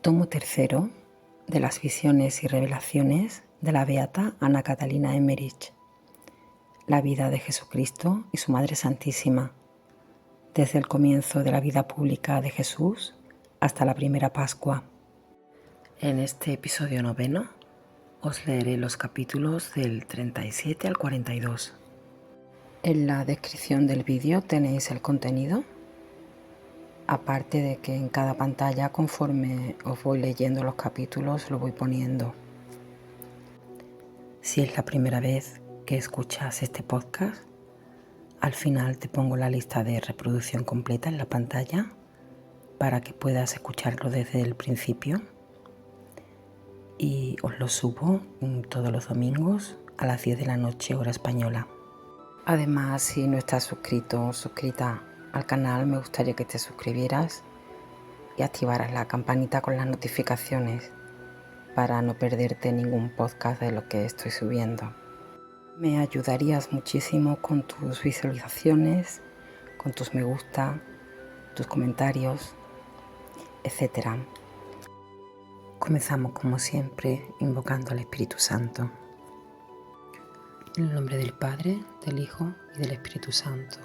Tomo tercero de las visiones y revelaciones de la beata Ana Catalina Emmerich, la vida de Jesucristo y su Madre Santísima, desde el comienzo de la vida pública de Jesús hasta la primera Pascua. En este episodio noveno os leeré los capítulos del 37 al 42. En la descripción del vídeo tenéis el contenido, aparte de que en cada pantalla, conforme os voy leyendo los capítulos, lo voy poniendo. Si es la primera vez que escuchas este podcast, al final te pongo la lista de reproducción completa en la pantalla para que puedas escucharlo desde el principio, y os lo subo todos los domingos a las 10 de la noche hora española. Además, si no estás suscrito o suscrita al canal, me gustaría que te suscribieras y activaras la campanita con las notificaciones para no perderte ningún podcast de lo que estoy subiendo. Me ayudarías muchísimo con tus visualizaciones, con tus me gusta, tus comentarios, etc. Comenzamos como siempre invocando al Espíritu Santo. En el nombre del Padre, del Hijo y del Espíritu Santo.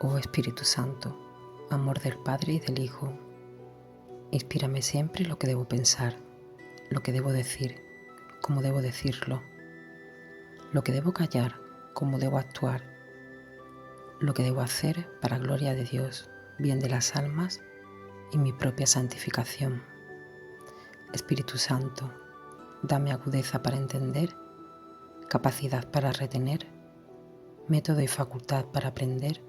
Oh Espíritu Santo, amor del Padre y del Hijo, inspírame siempre lo que debo pensar, lo que debo decir, cómo debo decirlo, lo que debo callar, cómo debo actuar, lo que debo hacer para gloria de Dios, bien de las almas y mi propia santificación. Espíritu Santo, dame agudeza para entender, capacidad para retener, método y facultad para aprender,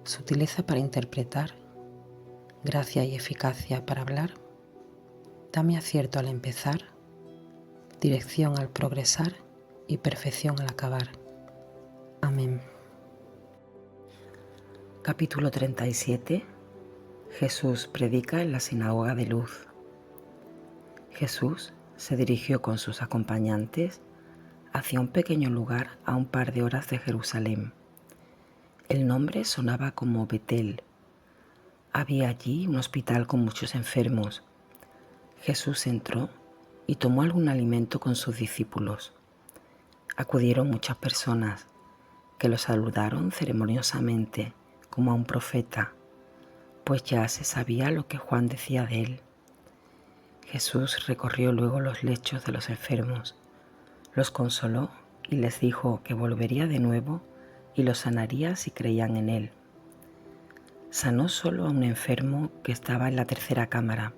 sutileza para interpretar, gracia y eficacia para hablar. Dame acierto al empezar, dirección al progresar y perfección al acabar. Amén. Capítulo 37. Jesús predica en la sinagoga de Luz. Jesús se dirigió con sus acompañantes hacia un pequeño lugar a un par de horas de Jerusalén. El nombre sonaba como Betel. Había allí un hospital con muchos enfermos. Jesús entró y tomó algún alimento con sus discípulos. Acudieron muchas personas que lo saludaron ceremoniosamente como a un profeta, pues ya se sabía lo que Juan decía de él. Jesús recorrió luego los lechos de los enfermos, los consoló y les dijo que volvería de nuevo y los sanaría si creían en él. Sanó solo a un enfermo que estaba en la tercera cámara.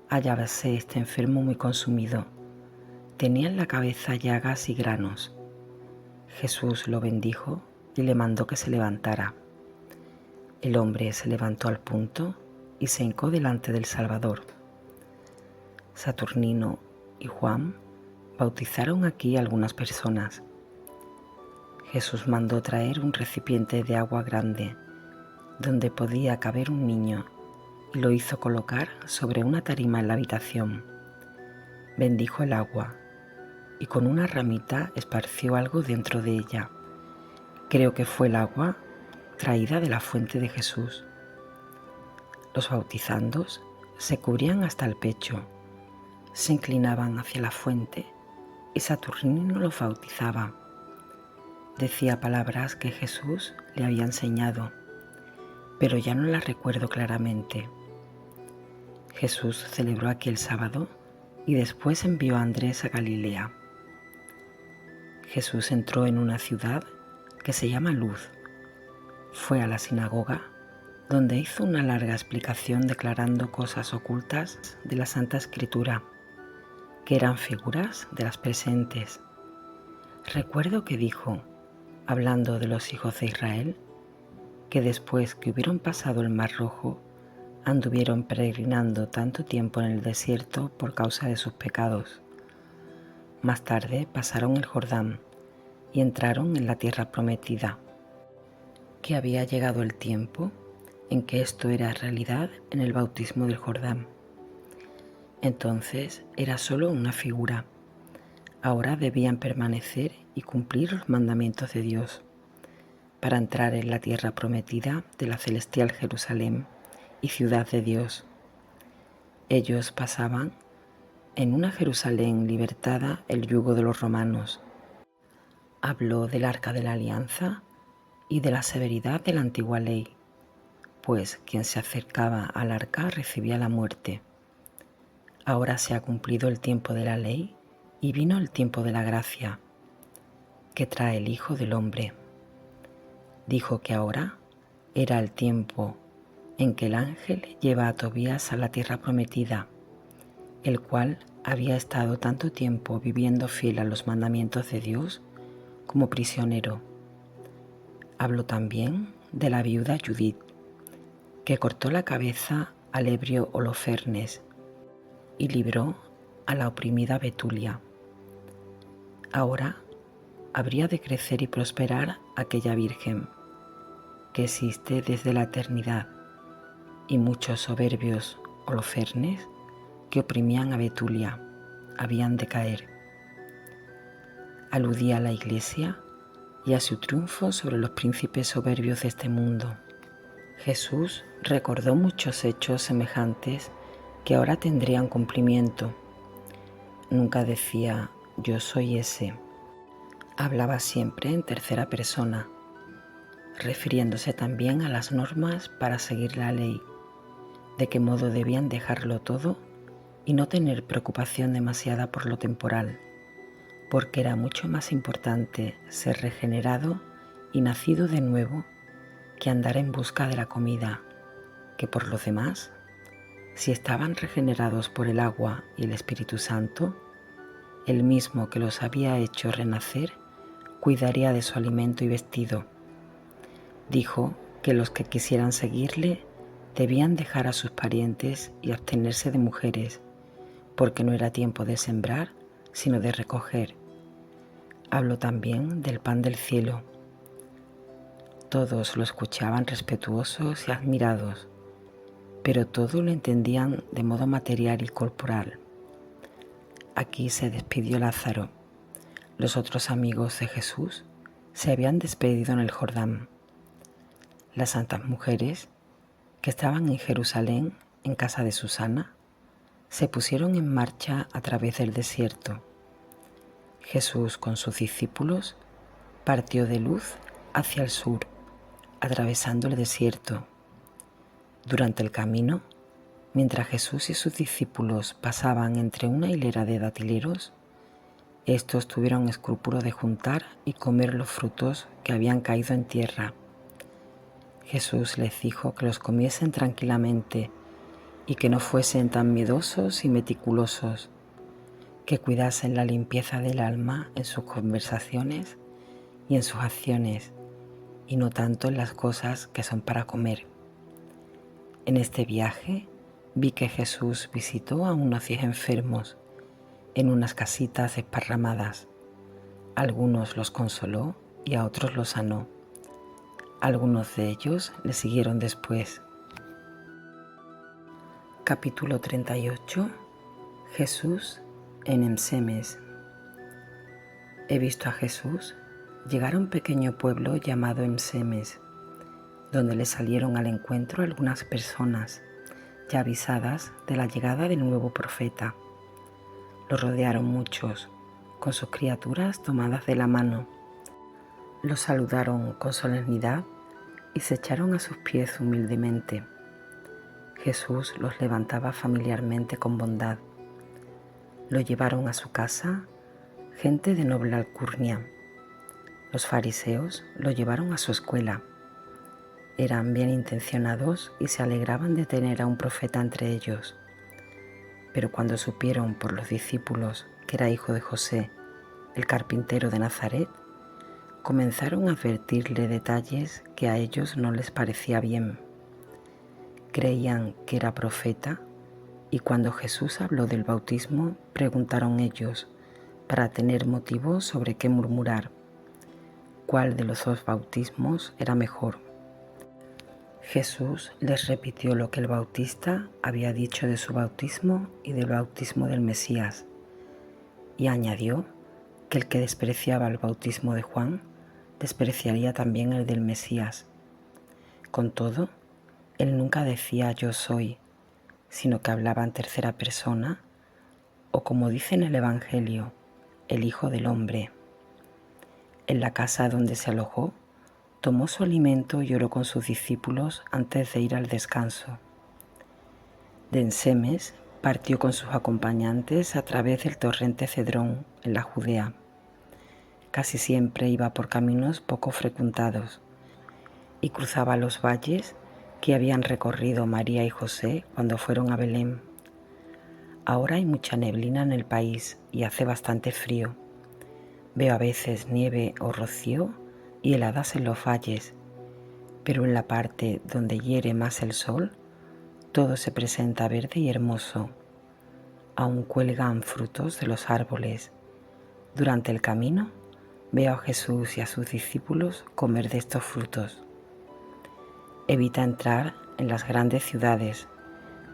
Hallábase este enfermo muy consumido. Tenía en la cabeza llagas y granos. Jesús lo bendijo y le mandó que se levantara. El hombre se levantó al punto y se hincó delante del Salvador. Saturnino y Juan bautizaron aquí a algunas personas. Jesús mandó traer un recipiente de agua grande, donde podía caber un niño, y lo hizo colocar sobre una tarima en la habitación. Bendijo el agua, y con una ramita esparció algo dentro de ella. Creo que fue el agua traída de la fuente de Jesús. Los bautizandos se cubrían hasta el pecho, se inclinaban hacia la fuente, y Saturnino los bautizaba. Decía palabras que Jesús le había enseñado, pero ya no las recuerdo claramente. Jesús celebró aquí el sábado y después envió a Andrés a Galilea. Jesús entró en una ciudad que se llama Luz. Fue a la sinagoga, donde hizo una larga explicación declarando cosas ocultas de la Santa Escritura, que eran figuras de las presentes. Recuerdo que dijo, hablando de los hijos de Israel, que después que hubieron pasado el Mar Rojo, anduvieron peregrinando tanto tiempo en el desierto por causa de sus pecados. Más tarde pasaron el Jordán y entraron en la tierra prometida, que había llegado el tiempo en que esto era realidad en el bautismo del Jordán. Entonces era solo una figura. Ahora debían permanecer y cumplir los mandamientos de Dios para entrar en la tierra prometida de la celestial Jerusalén y ciudad de Dios, Ellos pasaban en una Jerusalén libertada el yugo de los romanos. Habló del arca de la alianza y de la severidad de la antigua ley, pues quien se acercaba al arca recibía la muerte. Ahora se ha cumplido el tiempo de la ley y vino el tiempo de la gracia, que trae el Hijo del Hombre. Dijo que ahora era el tiempo en que el ángel lleva a Tobías a la tierra prometida, el cual había estado tanto tiempo viviendo fiel a los mandamientos de Dios como prisionero. Habló también de la viuda Judith, que cortó la cabeza al ebrio Holofernes y libró a la oprimida Betulia. Ahora habría de crecer y prosperar aquella Virgen, que existe desde la eternidad, y muchos soberbios Holofernes que oprimían a Betulia habían de caer. Aludía a la Iglesia y a su triunfo sobre los príncipes soberbios de este mundo. Jesús recordó muchos hechos semejantes que ahora tendrían cumplimiento. Nunca decía yo soy ese. Hablaba siempre en tercera persona, refiriéndose también a las normas para seguir la ley, de qué modo debían dejarlo todo y no tener preocupación demasiada por lo temporal, porque era mucho más importante ser regenerado y nacido de nuevo que andar en busca de la comida, que por lo demás, si estaban regenerados por el agua y el Espíritu Santo, el mismo que los había hecho renacer cuidaría de su alimento y vestido. Dijo que los que quisieran seguirle debían dejar a sus parientes y abstenerse de mujeres, porque no era tiempo de sembrar, sino de recoger. Habló también del pan del cielo. Todos lo escuchaban respetuosos y admirados, pero todo lo entendían de modo material y corporal. Aquí se despidió Lázaro. Los otros amigos de Jesús se habían despedido en el Jordán. Las santas mujeres que estaban en Jerusalén, en casa de Susana, se pusieron en marcha a través del desierto. Jesús con sus discípulos partió de Luz hacia el sur, atravesando el desierto. Durante el camino, mientras Jesús y sus discípulos pasaban entre una hilera de datileros, estos tuvieron escrúpulo de juntar y comer los frutos que habían caído en tierra. Jesús les dijo que los comiesen tranquilamente y que no fuesen tan miedosos y meticulosos, que cuidasen la limpieza del alma en sus conversaciones y en sus acciones, y no tanto en las cosas que son para comer. En este viaje vi que Jesús visitó a unos 10 enfermos en unas casitas desparramadas. Algunos los consoló y a otros los sanó. Algunos de ellos le siguieron después. Capítulo 38. Jesús en Emsemes. He visto a Jesús llegar a un pequeño pueblo llamado Emsemes, donde le salieron al encuentro algunas personas ya avisadas de la llegada del nuevo profeta. Lo rodearon muchos, con sus criaturas tomadas de la mano. Lo saludaron con solemnidad y se echaron a sus pies humildemente. Jesús los levantaba familiarmente con bondad. Lo llevaron a su casa gente de noble alcurnia. Los fariseos lo llevaron a su escuela. Eran bien intencionados y se alegraban de tener a un profeta entre ellos. Pero cuando supieron por los discípulos que era hijo de José, el carpintero de Nazaret, comenzaron a advertirle detalles que a ellos no les parecía bien. Creían que era profeta y cuando Jesús habló del bautismo, preguntaron ellos, para tener motivo sobre qué murmurar, cuál de los dos bautismos era mejor. Jesús les repitió lo que el Bautista había dicho de su bautismo y del bautismo del Mesías, y añadió que el que despreciaba el bautismo de Juan, despreciaría también el del Mesías. Con todo, él nunca decía yo soy, sino que hablaba en tercera persona, o como dice en el Evangelio, el Hijo del Hombre. En la casa donde se alojó, tomó su alimento y oró con sus discípulos antes de ir al descanso. De Ensemes partió con sus acompañantes a través del torrente Cedrón en la Judea. Casi siempre iba por caminos poco frecuentados y cruzaba los valles que habían recorrido María y José cuando fueron a Belén. Ahora hay mucha neblina en el país y hace bastante frío. Veo a veces nieve o rocío y heladas en los valles, pero en la parte donde hiere más el sol, todo se presenta verde y hermoso. Aún cuelgan frutos de los árboles. Durante el camino veo a Jesús y a sus discípulos comer de estos frutos. Evita entrar en las grandes ciudades,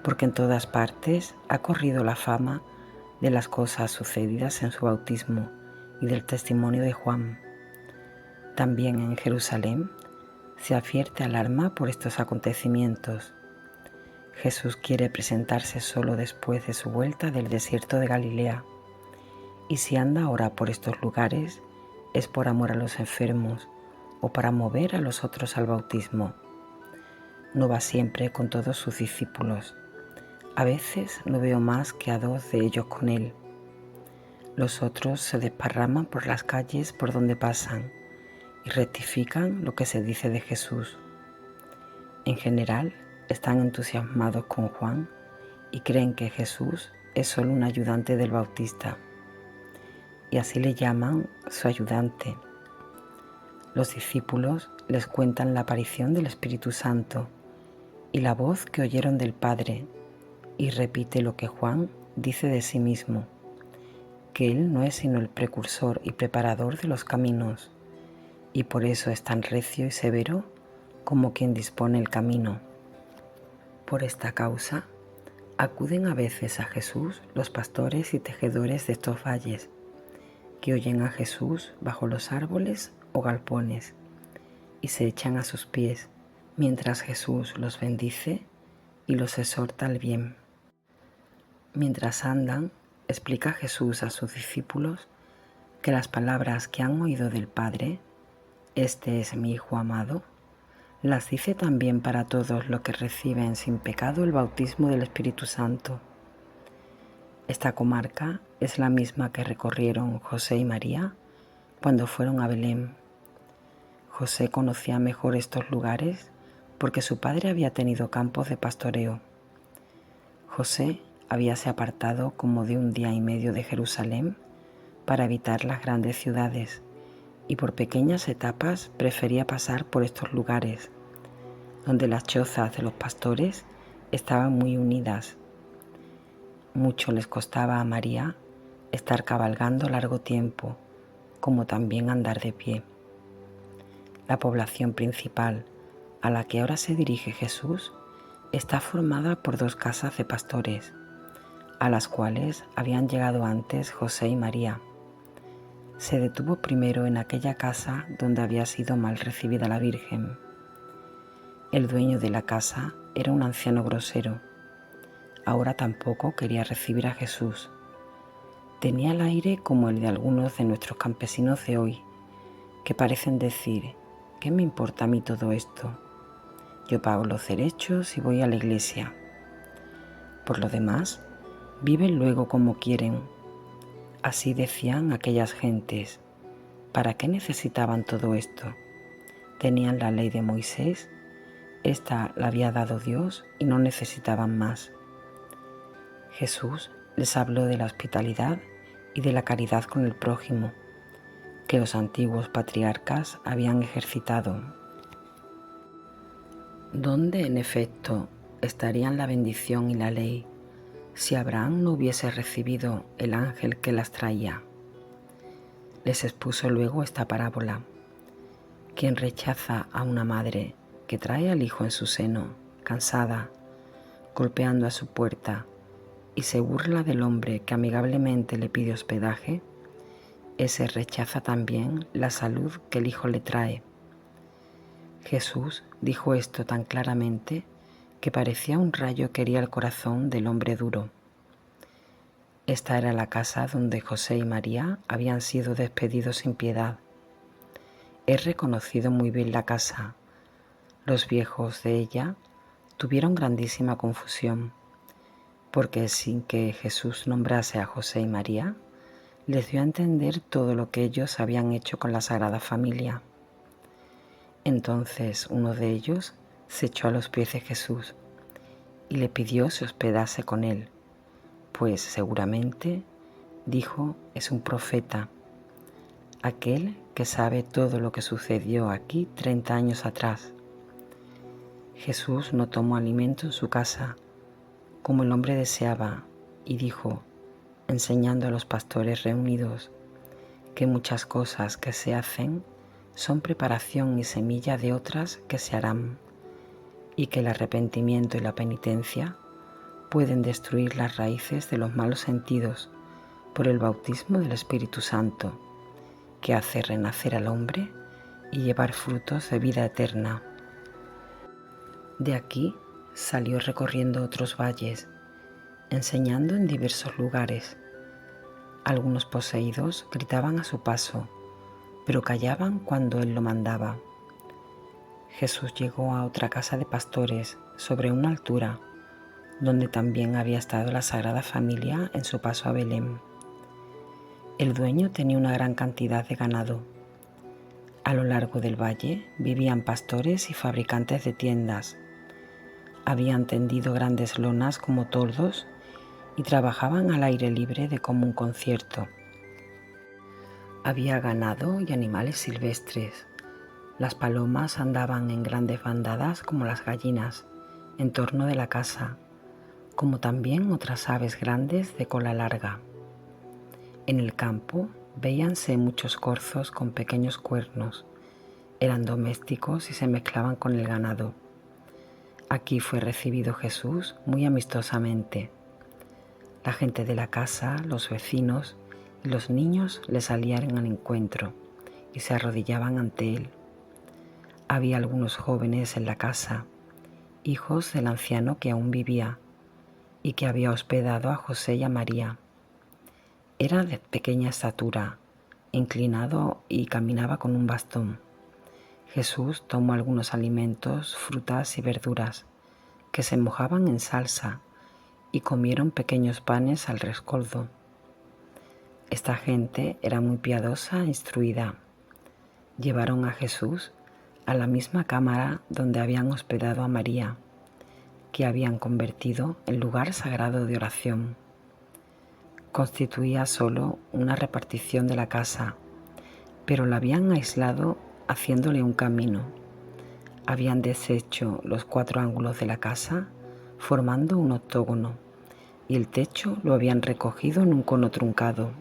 porque en todas partes ha corrido la fama de las cosas sucedidas en su bautismo y del testimonio de Juan. También en Jerusalén se advierte alarma por estos acontecimientos. Jesús quiere presentarse solo después de su vuelta del desierto de Galilea, y si anda ahora por estos lugares es por amor a los enfermos o para mover a los otros al bautismo. No va siempre con todos sus discípulos. A veces no veo más que a 2 de ellos con él. Los otros se desparraman por las calles por donde pasan y rectifican lo que se dice de Jesús. En general, están entusiasmados con Juan y creen que Jesús es solo un ayudante del Bautista, y así le llaman su ayudante. Los discípulos les cuentan la aparición del Espíritu Santo y la voz que oyeron del Padre, y repite lo que Juan dice de sí mismo, que él no es sino el precursor y preparador de los caminos, y por eso es tan recio y severo como quien dispone el camino. Por esta causa, acuden a veces a Jesús los pastores y tejedores de estos valles, que oyen a Jesús bajo los árboles o galpones, y se echan a sus pies, mientras Jesús los bendice y los exhorta al bien. Mientras andan, explica Jesús a sus discípulos que las palabras que han oído del Padre, «Este es mi Hijo amado», las dice también para todos los que reciben sin pecado el bautismo del Espíritu Santo. Esta comarca es la misma que recorrieron José y María cuando fueron a Belén. José conocía mejor estos lugares porque su padre había tenido campos de pastoreo. José habíase apartado como de 1 día y medio de Jerusalén para evitar las grandes ciudades y por pequeñas etapas prefería pasar por estos lugares, donde las chozas de los pastores estaban muy unidas. Mucho les costaba a María estar cabalgando largo tiempo, como también andar de pie. La población principal a la que ahora se dirige Jesús está formada por 2 casas de pastores, a las cuales habían llegado antes José y María. Se detuvo primero en aquella casa donde había sido mal recibida la Virgen. El dueño de la casa era un anciano grosero. Ahora tampoco quería recibir a Jesús. Tenía el aire como el de algunos de nuestros campesinos de hoy, que parecen decir: ¿qué me importa a mí todo esto? Yo pago los derechos y voy a la iglesia. Por lo demás, viven luego como quieren. Así decían aquellas gentes. ¿Para qué necesitaban todo esto? Tenían la ley de Moisés, esta la había dado Dios y no necesitaban más. Jesús les habló de la hospitalidad y de la caridad con el prójimo, que los antiguos patriarcas habían ejercitado. ¿Dónde, en efecto, estarían la bendición y la ley si Abraham no hubiese recibido el ángel que las traía? Les expuso luego esta parábola. Quien rechaza a una madre que trae al hijo en su seno, cansada, golpeando a su puerta, y se burla del hombre que amigablemente le pide hospedaje, ese rechaza también la salud que el hijo le trae. Jesús dijo esto tan claramente que parecía un rayo que hería el corazón del hombre duro. Esta era la casa donde José y María habían sido despedidos sin piedad. He reconocido muy bien la casa. Los viejos de ella tuvieron grandísima confusión, porque sin que Jesús nombrase a José y María, les dio a entender todo lo que ellos habían hecho con la Sagrada Familia. Entonces uno de ellos se echó a los pies de Jesús y le pidió se hospedase con él, pues seguramente, dijo, es un profeta, aquel que sabe todo lo que sucedió aquí 30 años atrás. Jesús no tomó alimento en su casa, como el hombre deseaba, y dijo, enseñando a los pastores reunidos, que muchas cosas que se hacen son preparación y semilla de otras que se harán, y que el arrepentimiento y la penitencia pueden destruir las raíces de los malos sentidos por el bautismo del Espíritu Santo, que hace renacer al hombre y llevar frutos de vida eterna. De aquí salió recorriendo otros valles, enseñando en diversos lugares. Algunos poseídos gritaban a su paso, pero callaban cuando él lo mandaba. Jesús llegó a otra casa de pastores sobre una altura, donde también había estado la Sagrada Familia en su paso a Belén. El dueño tenía una gran cantidad de ganado. A lo largo del valle vivían pastores y fabricantes de tiendas. Habían tendido grandes lonas como toldos y trabajaban al aire libre de como un concierto. Había ganado y animales silvestres. Las palomas andaban en grandes bandadas como las gallinas en torno de la casa, como también otras aves grandes de cola larga. En el campo veíanse muchos corzos con pequeños cuernos. Eran domésticos y se mezclaban con el ganado. Aquí fue recibido Jesús muy amistosamente. La gente de la casa, los vecinos y los niños le salían al encuentro y se arrodillaban ante él. Había algunos jóvenes en la casa, hijos del anciano que aún vivía y que había hospedado a José y a María. Era de pequeña estatura, inclinado y caminaba con un bastón. Jesús tomó algunos alimentos, frutas y verduras, que se mojaban en salsa, y comieron pequeños panes al rescoldo. Esta gente era muy piadosa e instruida. Llevaron a Jesús a la misma cámara donde habían hospedado a María, que habían convertido en lugar sagrado de oración. Constituía solo una repartición de la casa, pero la habían aislado haciéndole un camino. Habían deshecho los 4 ángulos de la casa, formando un octógono, y el techo lo habían recogido en un cono truncado.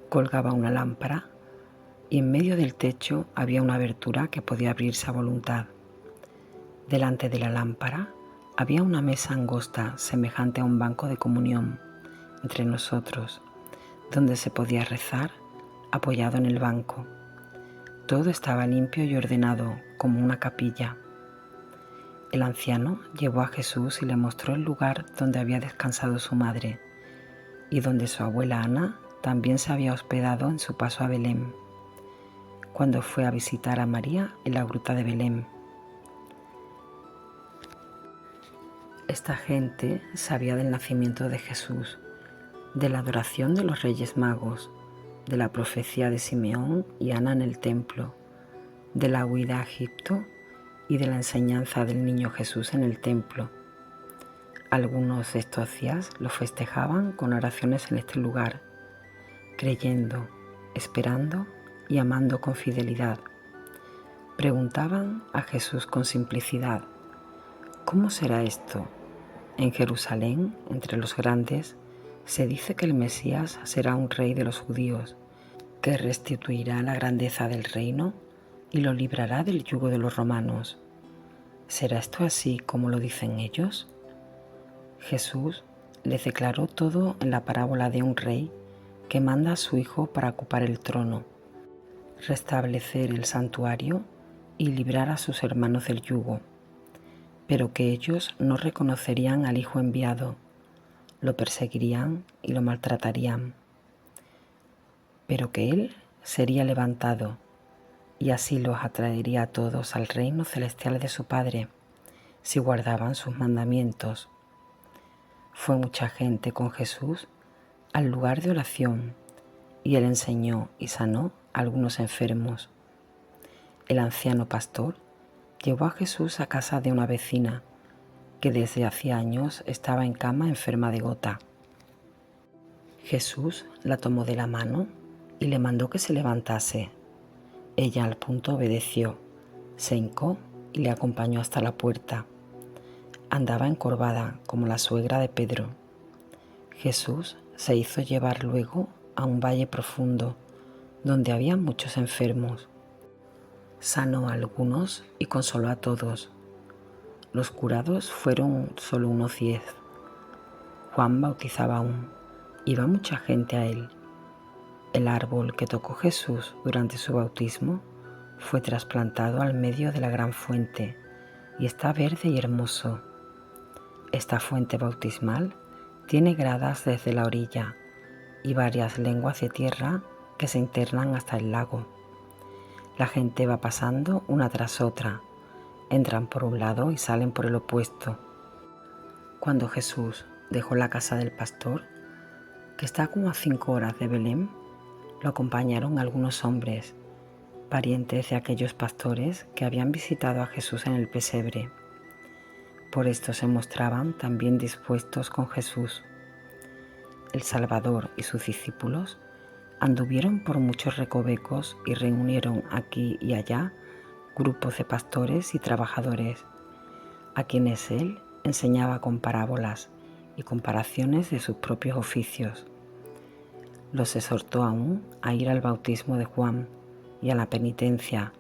Colgaba una lámpara, y en medio del techo había una abertura que podía abrirse a voluntad. Delante de la lámpara había una mesa angosta semejante a un banco de comunión entre nosotros, donde se podía rezar apoyado en el banco. Todo estaba limpio y ordenado como una capilla. El anciano llevó a Jesús y le mostró el lugar donde había descansado su madre y donde su abuela Ana también se había hospedado en su paso a Belén, cuando fue a visitar a María en la gruta de Belén. Esta gente sabía del nacimiento de Jesús, de la adoración de los Reyes Magos, de la profecía de Simeón y Ana en el templo, de la huida a Egipto y de la enseñanza del niño Jesús en el templo. Algunos de estos días lo festejaban con oraciones en este lugar, creyendo, esperando y amando con fidelidad. Preguntaban a Jesús con simplicidad, ¿cómo será esto? En Jerusalén, entre los grandes, se dice que el Mesías será un rey de los judíos, que restituirá la grandeza del reino y lo librará del yugo de los romanos. ¿Será esto así como lo dicen ellos? Jesús les declaró todo en la parábola de un rey que manda a su hijo para ocupar el trono, restablecer el santuario y librar a sus hermanos del yugo. pero que ellos no reconocerían al Hijo enviado, lo perseguirían y lo maltratarían, pero que Él sería levantado y así los atraería a todos al reino celestial de su Padre, si guardaban sus mandamientos. Fue mucha gente con Jesús al lugar de oración, y Él enseñó y sanó a algunos enfermos. El anciano pastor llevó a Jesús a casa de una vecina que desde hacía años estaba en cama enferma de gota. Jesús la tomó de la mano y le mandó que se levantase. Ella al punto obedeció, se hincó y le acompañó hasta la puerta. Andaba encorvada como la suegra de Pedro. Jesús se hizo llevar luego a un valle profundo donde había muchos enfermos. Sanó a algunos y consoló a todos. Los curados fueron solo unos 10. Juan bautizaba aún. Iba mucha gente a él. El árbol que tocó Jesús durante su bautismo fue trasplantado al medio de la gran fuente y está verde y hermoso. Esta fuente bautismal tiene gradas desde la orilla y varias lenguas de tierra que se internan hasta el lago. La gente va pasando una tras otra, entran por un lado y salen por el opuesto. Cuando Jesús dejó la casa del pastor, que está como a 5 horas de Belén, lo acompañaron algunos hombres, parientes de aquellos pastores que habían visitado a Jesús en el pesebre. Por esto se mostraban también dispuestos con Jesús. El Salvador y sus discípulos anduvieron por muchos recovecos y reunieron aquí y allá grupos de pastores y trabajadores, a quienes él enseñaba con parábolas y comparaciones de sus propios oficios. Los exhortó aún a ir al bautismo de Juan y a la penitencia,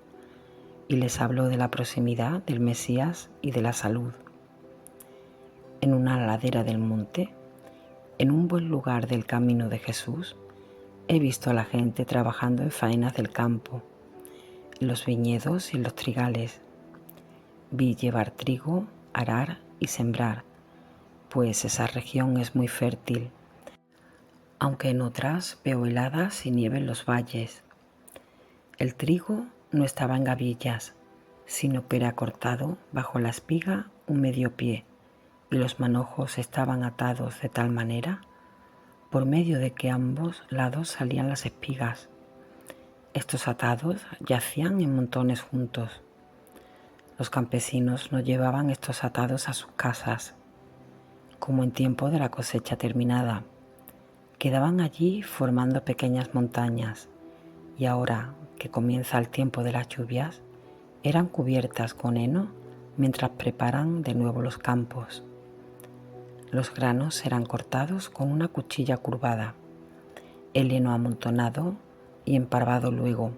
y les habló de la proximidad del Mesías y de la salud. En una ladera del monte, en un buen lugar del camino de Jesús, he visto a la gente trabajando en faenas del campo, en los viñedos y en los trigales. Vi llevar trigo, arar y sembrar, pues esa región es muy fértil, aunque en otras veo heladas y nieve en los valles. El trigo no estaba en gavillas, sino que era cortado bajo la espiga un medio pie, y los manojos estaban atados de tal manera, por medio de que ambos lados salían las espigas. Estos atados yacían en montones juntos. Los campesinos no llevaban estos atados a sus casas, como en tiempo de la cosecha terminada. Quedaban allí formando pequeñas montañas, y ahora que comienza el tiempo de las lluvias, eran cubiertas con heno mientras preparan de nuevo los campos. Los granos eran cortados con una cuchilla curvada, el heno amontonado y emparvado luego.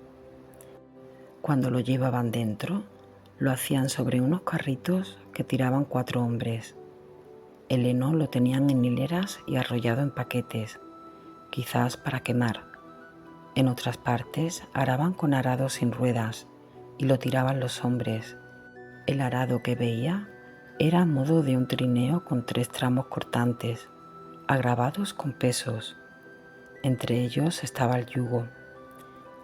Cuando lo llevaban dentro, lo hacían sobre unos carritos que tiraban 4 hombres. El heno lo tenían en hileras y arrollado en paquetes, quizás para quemar. En otras partes araban con arados sin ruedas y lo tiraban los hombres. El arado que veía era a modo de un trineo con 3 tramos cortantes, agravados con pesos. Entre ellos estaba el yugo.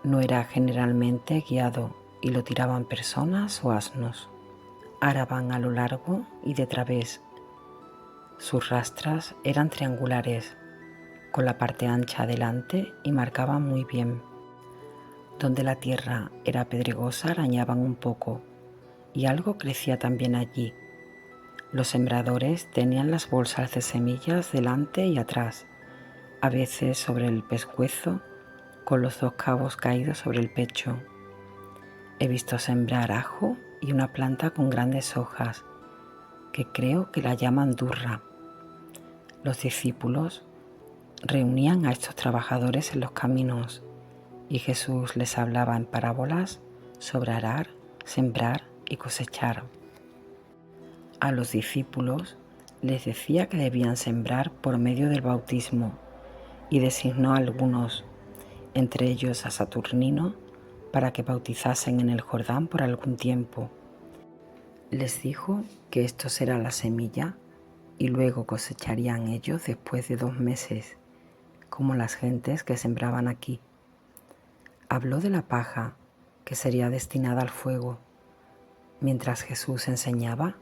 No era generalmente guiado y lo tiraban personas o asnos. Araban a lo largo y de través. Sus rastras eran triangulares, con la parte ancha adelante y marcaban muy bien. Donde la tierra era pedregosa arañaban un poco, y algo crecía también allí. Los sembradores tenían las bolsas de semillas delante y atrás, a veces sobre el pescuezo, con los 2 cabos caídos sobre el pecho. He visto sembrar ajo y una planta con grandes hojas, que creo que la llaman durra. Los discípulos reunían a estos trabajadores en los caminos, y Jesús les hablaba en parábolas sobre arar, sembrar y cosechar. A los discípulos les decía que debían sembrar por medio del bautismo, y designó a algunos, entre ellos a Saturnino, para que bautizasen en el Jordán por algún tiempo. Les dijo que esto será la semilla y luego cosecharían ellos después de 2 meses, como las gentes que sembraban aquí. Habló de la paja que sería destinada al fuego. Mientras Jesús enseñaba,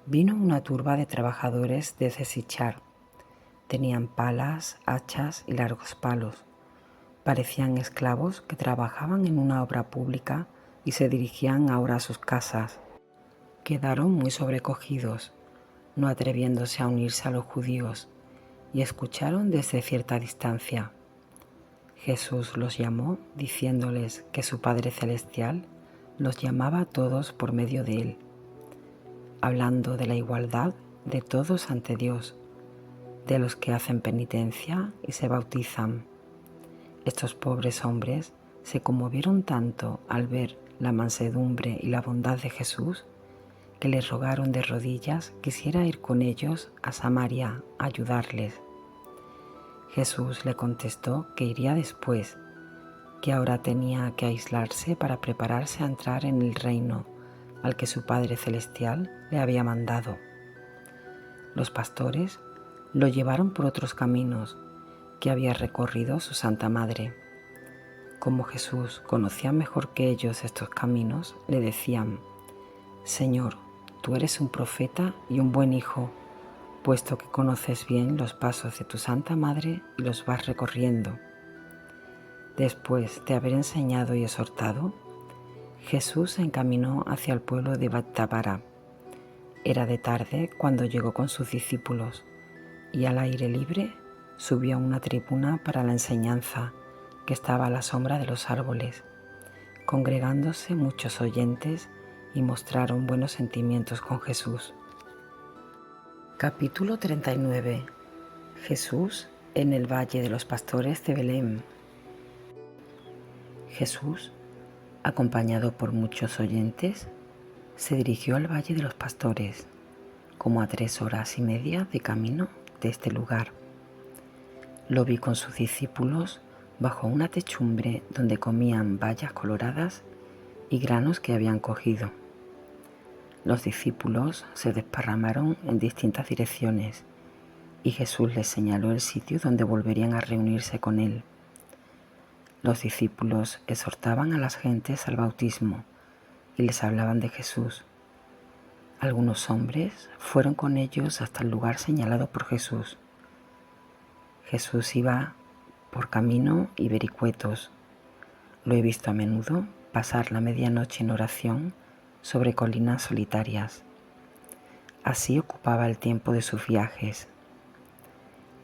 vino una turba de trabajadores desde Sichar. Tenían palas, hachas y largos palos. Parecían esclavos que trabajaban en una obra pública y se dirigían ahora a sus casas. Quedaron muy sobrecogidos, no atreviéndose a unirse a los judíos, y escucharon desde cierta distancia. Jesús los llamó diciéndoles que su Padre Celestial los llamaba a todos por medio de él, hablando de la igualdad de todos ante Dios, de los que hacen penitencia y se bautizan. Estos pobres hombres se conmovieron tanto al ver la mansedumbre y la bondad de Jesús que le rogaron de rodillas quisiera ir con ellos a Samaria a ayudarles. Jesús le contestó que iría después, que ahora tenía que aislarse para prepararse a entrar en el reino al que su Padre Celestial le había mandado. Los pastores lo llevaron por otros caminos que había recorrido su Santa Madre. Como Jesús conocía mejor que ellos estos caminos, le decían: Señor, tú eres un profeta y un buen hijo, puesto que conoces bien los pasos de tu Santa Madre y los vas recorriendo. Después de haber enseñado y exhortado, Jesús se encaminó hacia el pueblo de Betábara. Era de tarde cuando llegó con sus discípulos y al aire libre subió a una tribuna para la enseñanza que estaba a la sombra de los árboles. Congregándose muchos oyentes y mostraron buenos sentimientos con Jesús. Capítulo 39. Jesús en el Valle de los Pastores de Belén. Jesús, acompañado por muchos oyentes, se dirigió al Valle de los Pastores, como a 3 horas y media de camino de este lugar. Lo vi con sus discípulos bajo una techumbre donde comían bayas coloradas y granos que habían cogido. Los discípulos se desparramaron en distintas direcciones y Jesús les señaló el sitio donde volverían a reunirse con él. Los discípulos exhortaban a las gentes al bautismo y les hablaban de Jesús. Algunos hombres fueron con ellos hasta el lugar señalado por Jesús. Jesús iba por camino y vericuetos. Lo he visto a menudo pasar la medianoche en oración sobre colinas solitarias. Así ocupaba el tiempo de sus viajes.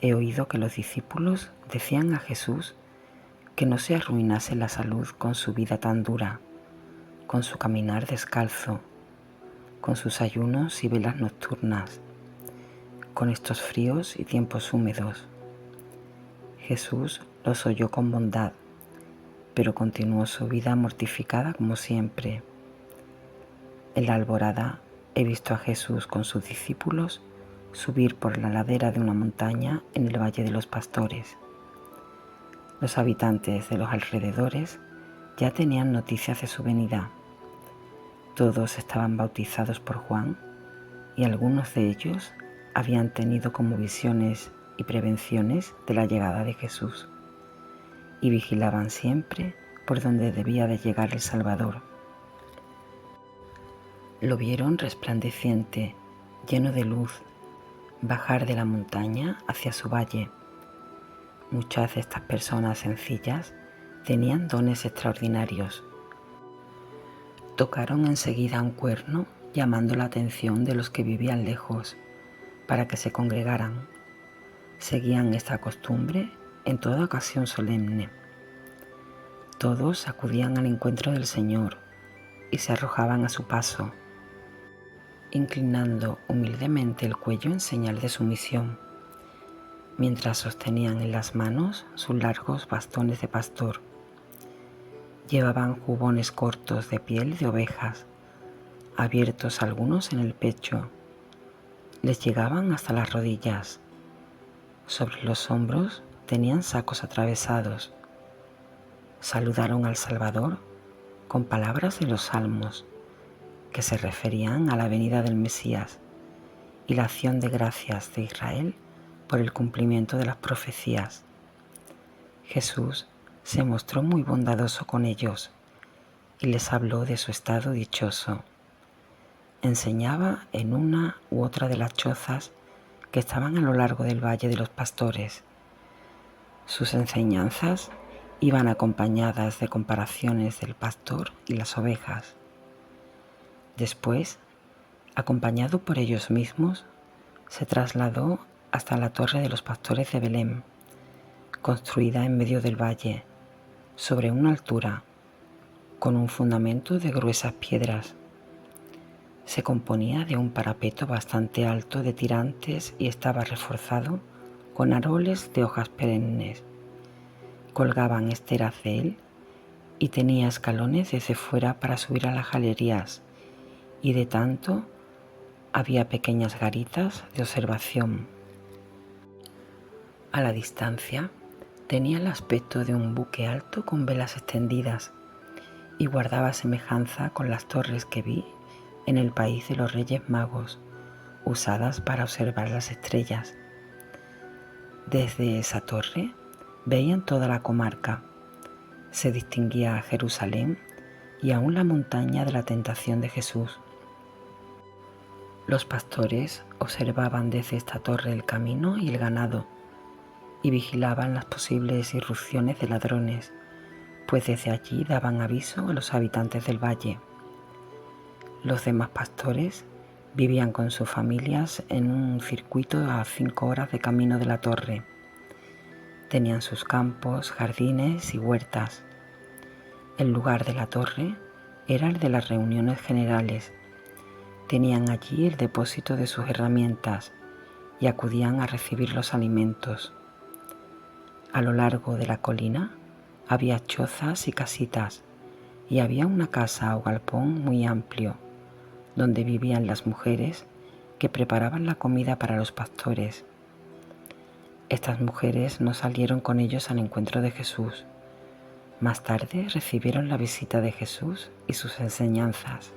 He oído que los discípulos decían a Jesús que no se arruinase la salud con su vida tan dura, con su caminar descalzo, con sus ayunos y velas nocturnas, con estos fríos y tiempos húmedos. Jesús los oyó con bondad, pero continuó su vida mortificada como siempre. En la alborada he visto a Jesús con sus discípulos subir por la ladera de una montaña en el Valle de los Pastores. Los habitantes de los alrededores ya tenían noticias de su venida. Todos estaban bautizados por Juan y algunos de ellos habían tenido como visiones y prevenciones de la llegada de Jesús y vigilaban siempre por donde debía de llegar el Salvador. Lo vieron resplandeciente, lleno de luz, bajar de la montaña hacia su valle. Muchas de estas personas sencillas tenían dones extraordinarios. Tocaron enseguida un cuerno llamando la atención de los que vivían lejos para que se congregaran. Seguían esta costumbre en toda ocasión solemne. Todos acudían al encuentro del Señor y se arrojaban a su paso, inclinando humildemente el cuello en señal de sumisión, mientras sostenían en las manos sus largos bastones de pastor. Llevaban jubones cortos de piel de ovejas, abiertos algunos en el pecho. Les llegaban hasta las rodillas. Sobre los hombros tenían sacos atravesados. Saludaron al Salvador con palabras de los salmos, que se referían a la venida del Mesías y la acción de gracias de Israel por el cumplimiento de las profecías. Jesús se mostró muy bondadoso con ellos y les habló de su estado dichoso. Enseñaba en una u otra de las chozas que estaban a lo largo del Valle de los Pastores. Sus enseñanzas iban acompañadas de comparaciones del pastor y las ovejas. Después, acompañado por ellos mismos, se trasladó hasta la torre de los pastores de Belén, construida en medio del valle, sobre una altura, con un fundamento de gruesas piedras. Se componía de un parapeto bastante alto de tirantes y estaba reforzado con aroles de hojas perennes. Colgaban esteras de él y tenía escalones desde fuera para subir a las galerías, y de tanto había pequeñas garitas de observación. A la distancia tenía el aspecto de un buque alto con velas extendidas y guardaba semejanza con las torres que vi en el país de los Reyes Magos, usadas para observar las estrellas. Desde esa torre veían toda la comarca. Se distinguía a Jerusalén y aún la montaña de la tentación de Jesús. Los pastores observaban desde esta torre el camino y el ganado y vigilaban las posibles irrupciones de ladrones, pues desde allí daban aviso a los habitantes del valle. Los demás pastores vivían con sus familias en un circuito a 5 horas de camino de la torre. Tenían sus campos, jardines y huertas. El lugar de la torre era el de las reuniones generales. Tenían allí el depósito de sus herramientas y acudían a recibir los alimentos. A lo largo de la colina había chozas y casitas, y había una casa o galpón muy amplio, donde vivían las mujeres que preparaban la comida para los pastores. Estas mujeres no salieron con ellos al encuentro de Jesús. Más tarde recibieron la visita de Jesús y sus enseñanzas.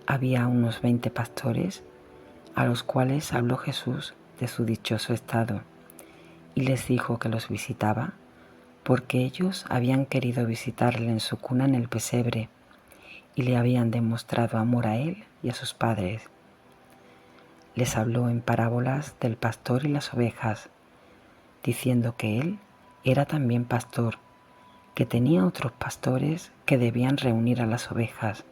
Había unos 20 pastores a los cuales habló Jesús de su dichoso estado y les dijo que los visitaba porque ellos habían querido visitarle en su cuna en el pesebre y le habían demostrado amor a él y a sus padres. Les habló en parábolas del pastor y las ovejas, diciendo que él era también pastor, que tenía otros pastores que debían reunir a las ovejas,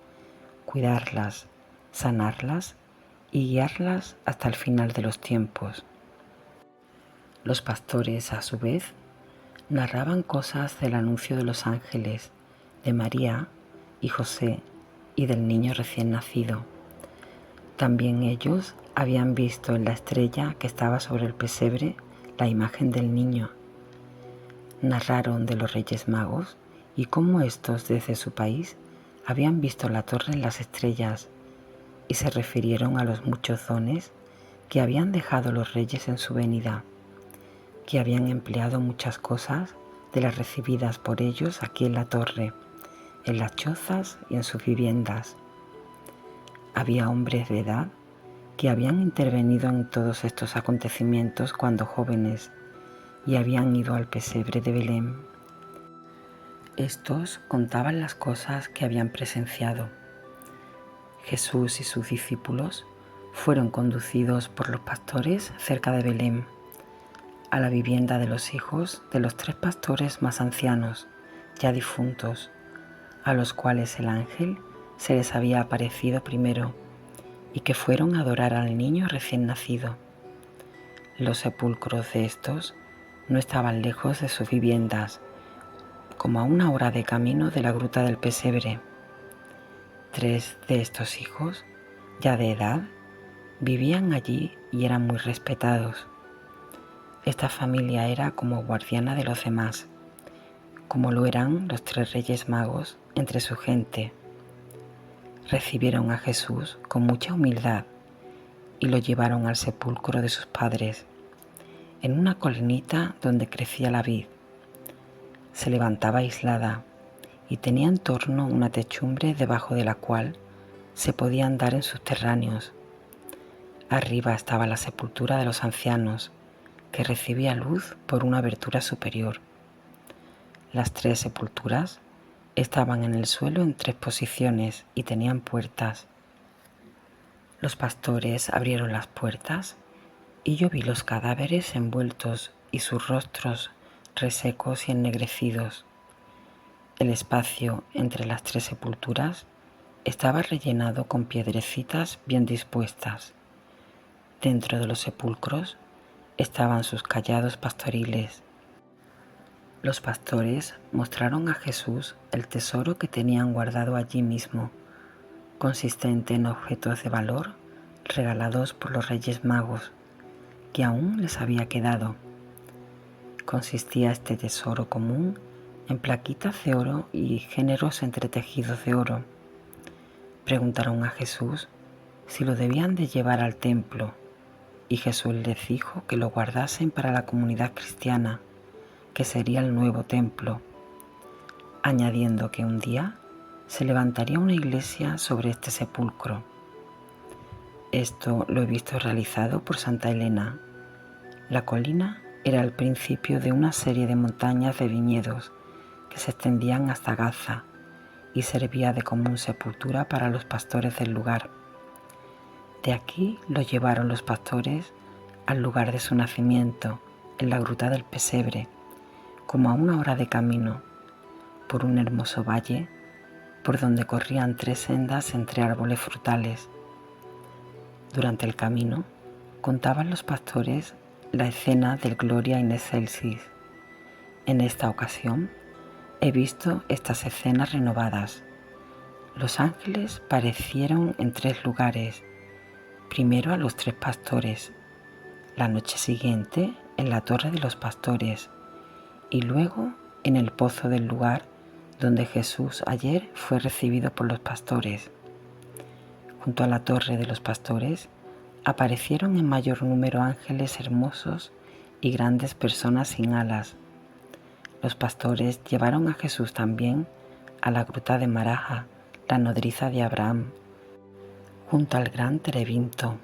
cuidarlas, sanarlas y guiarlas hasta el final de los tiempos. Los pastores, a su vez, narraban cosas del anuncio de los ángeles, de María y José y del niño recién nacido. También ellos habían visto en la estrella que estaba sobre el pesebre la imagen del niño. Narraron de los Reyes Magos y cómo éstos desde su país habían visto la torre en las estrellas, y se refirieron a los muchos dones que habían dejado los reyes en su venida, que habían empleado muchas cosas de las recibidas por ellos aquí en la torre, en las chozas y en sus viviendas. Había hombres de edad que habían intervenido en todos estos acontecimientos cuando jóvenes y habían ido al pesebre de Belén. Estos contaban las cosas que habían presenciado. Jesús y sus discípulos fueron conducidos por los pastores cerca de Belén, a la vivienda de los hijos de los 3 pastores más ancianos, ya difuntos, a los cuales el ángel se les había aparecido primero y que fueron a adorar al niño recién nacido. Los sepulcros de estos no estaban lejos de sus viviendas, como a 1 hora de camino de la gruta del pesebre. 3 de estos hijos, ya de edad, vivían allí y eran muy respetados. Esta familia era como guardiana de los demás, como lo eran los 3 Reyes Magos entre su gente. Recibieron a Jesús con mucha humildad y lo llevaron al sepulcro de sus padres, en una colinita donde crecía la vid. Se levantaba aislada y tenía en torno una techumbre debajo de la cual se podía andar en subterráneos. Arriba estaba la sepultura de los ancianos, que recibía luz por una abertura superior. Las 3 sepulturas estaban en el suelo en 3 posiciones y tenían puertas. Los pastores abrieron las puertas y yo vi los cadáveres envueltos y sus rostros resecos y ennegrecidos. El espacio entre las 3 sepulturas estaba rellenado con piedrecitas bien dispuestas. Dentro de los sepulcros estaban sus callados pastoriles. Los pastores mostraron a Jesús el tesoro que tenían guardado allí mismo, consistente en objetos de valor regalados por los Reyes Magos, que aún les había quedado. Consistía este tesoro común en plaquitas de oro y géneros entretejidos de oro. Preguntaron a Jesús si lo debían de llevar al templo, y Jesús les dijo que lo guardasen para la comunidad cristiana, que sería el nuevo templo, añadiendo que un día se levantaría una iglesia sobre este sepulcro. Esto lo he visto realizado por Santa Elena. La colina era el principio de una serie de montañas de viñedos que se extendían hasta Gaza y servía de común sepultura para los pastores del lugar. De aquí lo llevaron los pastores al lugar de su nacimiento, en la gruta del Pesebre, como a 1 hora de camino, por un hermoso valle, por donde corrían 3 sendas entre árboles frutales. Durante el camino, contaban los pastores la escena del Gloria in Excelsis. En esta ocasión, he visto estas escenas renovadas. Los ángeles parecieron en 3 lugares, primero a los 3 pastores, la noche siguiente en la torre de los pastores y luego en el pozo del lugar donde Jesús ayer fue recibido por los pastores. Junto a la torre de los pastores aparecieron en mayor número ángeles hermosos y grandes personas sin alas. Los pastores llevaron a Jesús también a la gruta de Maraja, la nodriza de Abraham, junto al gran terebinto.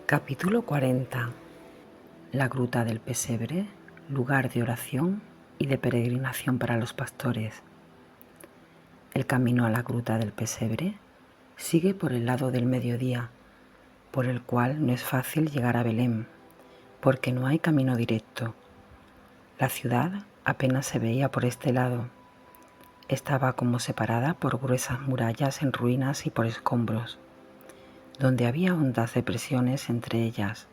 Capítulo 40. La gruta del Pesebre, lugar de oración y de peregrinación para los pastores. El camino a la gruta del Pesebre sigue por el lado del mediodía, por el cual no es fácil llegar a Belén, porque no hay camino directo. La ciudad apenas se veía por este lado. Estaba como separada por gruesas murallas en ruinas y por escombros, donde había hondas depresiones entre ellas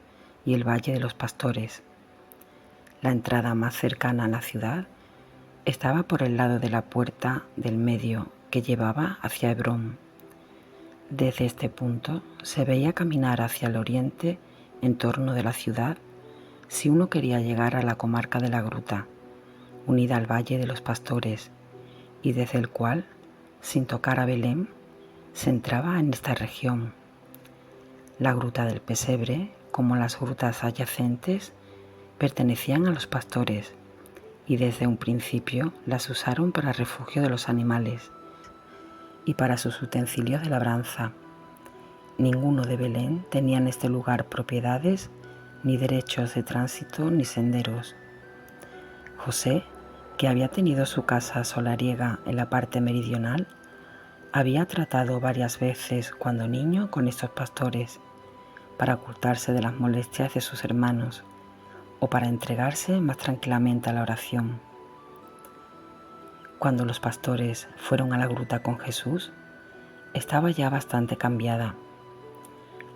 y el Valle de los Pastores. La entrada más cercana a la ciudad estaba por el lado de la puerta del medio que llevaba hacia Hebrón. Desde este punto se veía caminar hacia el oriente en torno de la ciudad si uno quería llegar a la comarca de la gruta, unida al Valle de los Pastores, y desde el cual, sin tocar a Belén, se entraba en esta región. La gruta del Pesebre, como las grutas adyacentes, pertenecían a los pastores y desde un principio las usaron para refugio de los animales y para sus utensilios de labranza. Ninguno de Belén tenía en este lugar propiedades, ni derechos de tránsito, ni senderos. José, que había tenido su casa solariega en la parte meridional, había tratado varias veces cuando niño con estos pastores para ocultarse de las molestias de sus hermanos o para entregarse más tranquilamente a la oración. Cuando los pastores fueron a la gruta con Jesús, estaba ya bastante cambiada.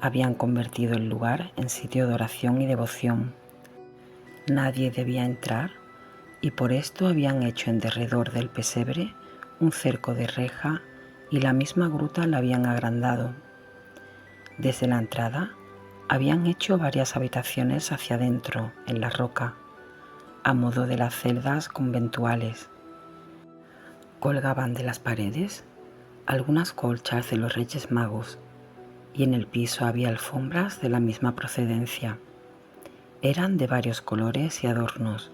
Habían convertido el lugar en sitio de oración y devoción. Nadie debía entrar y por esto habían hecho en derredor del pesebre un cerco de reja y la misma gruta la habían agrandado. Desde la entrada habían hecho varias habitaciones hacia adentro, en la roca, a modo de las celdas conventuales. Colgaban de las paredes algunas colchas de los Reyes Magos y en el piso había alfombras de la misma procedencia. Eran de varios colores y adornos,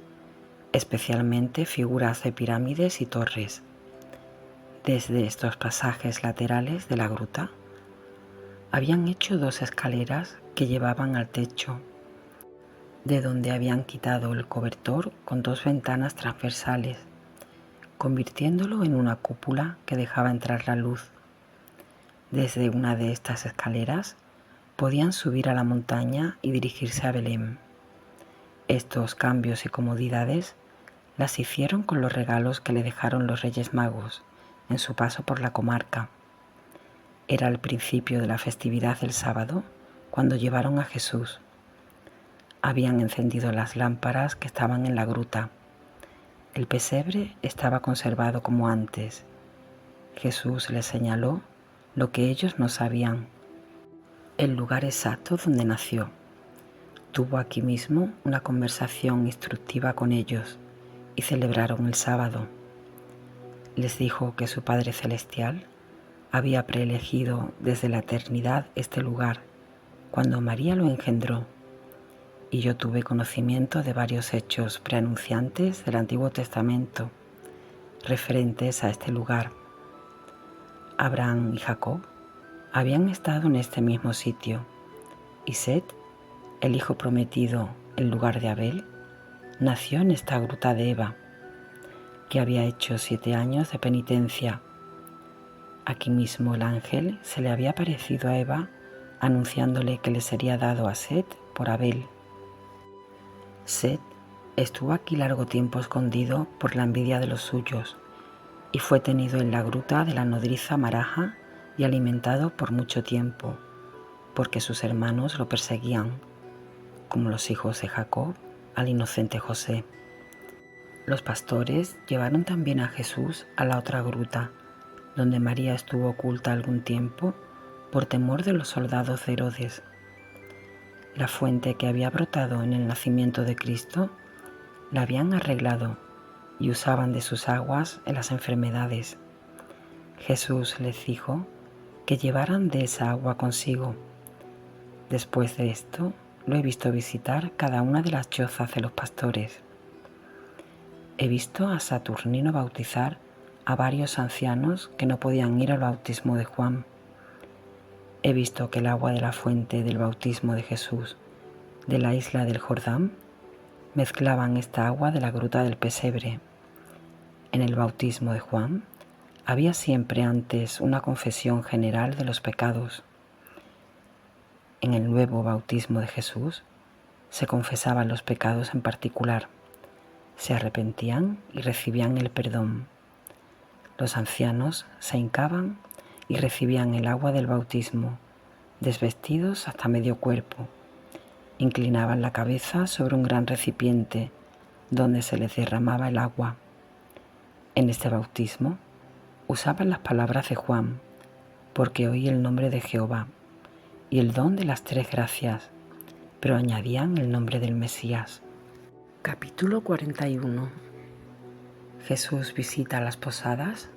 especialmente figuras de pirámides y torres. Desde estos pasajes laterales de la gruta habían hecho 2 escaleras que llevaban al techo, de donde habían quitado el cobertor con 2 ventanas transversales, convirtiéndolo en una cúpula que dejaba entrar la luz. Desde una de estas escaleras podían subir a la montaña y dirigirse a Belén. Estos cambios y comodidades las hicieron con los regalos que le dejaron los Reyes Magos en su paso por la comarca. Era el principio de la festividad del sábado cuando llevaron a Jesús. Habían encendido las lámparas que estaban en la gruta. El pesebre estaba conservado como antes. Jesús les señaló lo que ellos no sabían, el lugar exacto donde nació. Tuvo aquí mismo una conversación instructiva con ellos y celebraron el sábado. Les dijo que su Padre Celestial había preelegido desde la eternidad este lugar cuando María lo engendró, y yo tuve conocimiento de varios hechos preanunciantes del Antiguo Testamento referentes a este lugar. Abraham y Jacob habían estado en este mismo sitio, y Set, el hijo prometido en lugar de Abel, nació en esta gruta de Eva, que había hecho 7 años de penitencia. Aquí mismo el ángel se le había aparecido a Eva, anunciándole que le sería dado a Set por Abel. Set estuvo aquí largo tiempo escondido por la envidia de los suyos, y fue tenido en la gruta de la nodriza Maraja y alimentado por mucho tiempo, porque sus hermanos lo perseguían, como los hijos de Jacob al inocente José. Los pastores llevaron también a Jesús a la otra gruta, donde María estuvo oculta algún tiempo por temor de los soldados de Herodes. La fuente que había brotado en el nacimiento de Cristo la habían arreglado y usaban de sus aguas en las enfermedades. Jesús les dijo que llevaran de esa agua consigo. Después de esto, lo he visto visitar cada una de las chozas de los pastores. He visto a Saturnino bautizar a varios ancianos que no podían ir al bautismo de Juan. He visto que el agua de la fuente del bautismo de Jesús de la isla del Jordán mezclaban esta agua de la gruta del pesebre. En el bautismo de Juan había siempre antes una confesión general de los pecados. En el nuevo bautismo de Jesús se confesaban los pecados en particular, se arrepentían y recibían el perdón. Los ancianos se hincaban y recibían el agua del bautismo, desvestidos hasta medio cuerpo. Inclinaban la cabeza sobre un gran recipiente donde se les derramaba el agua. En este bautismo usaban las palabras de Juan, porque oí el nombre de Jehová y el don de las 3 gracias, pero añadían el nombre del Mesías. Capítulo 41. Jesús visita las posadas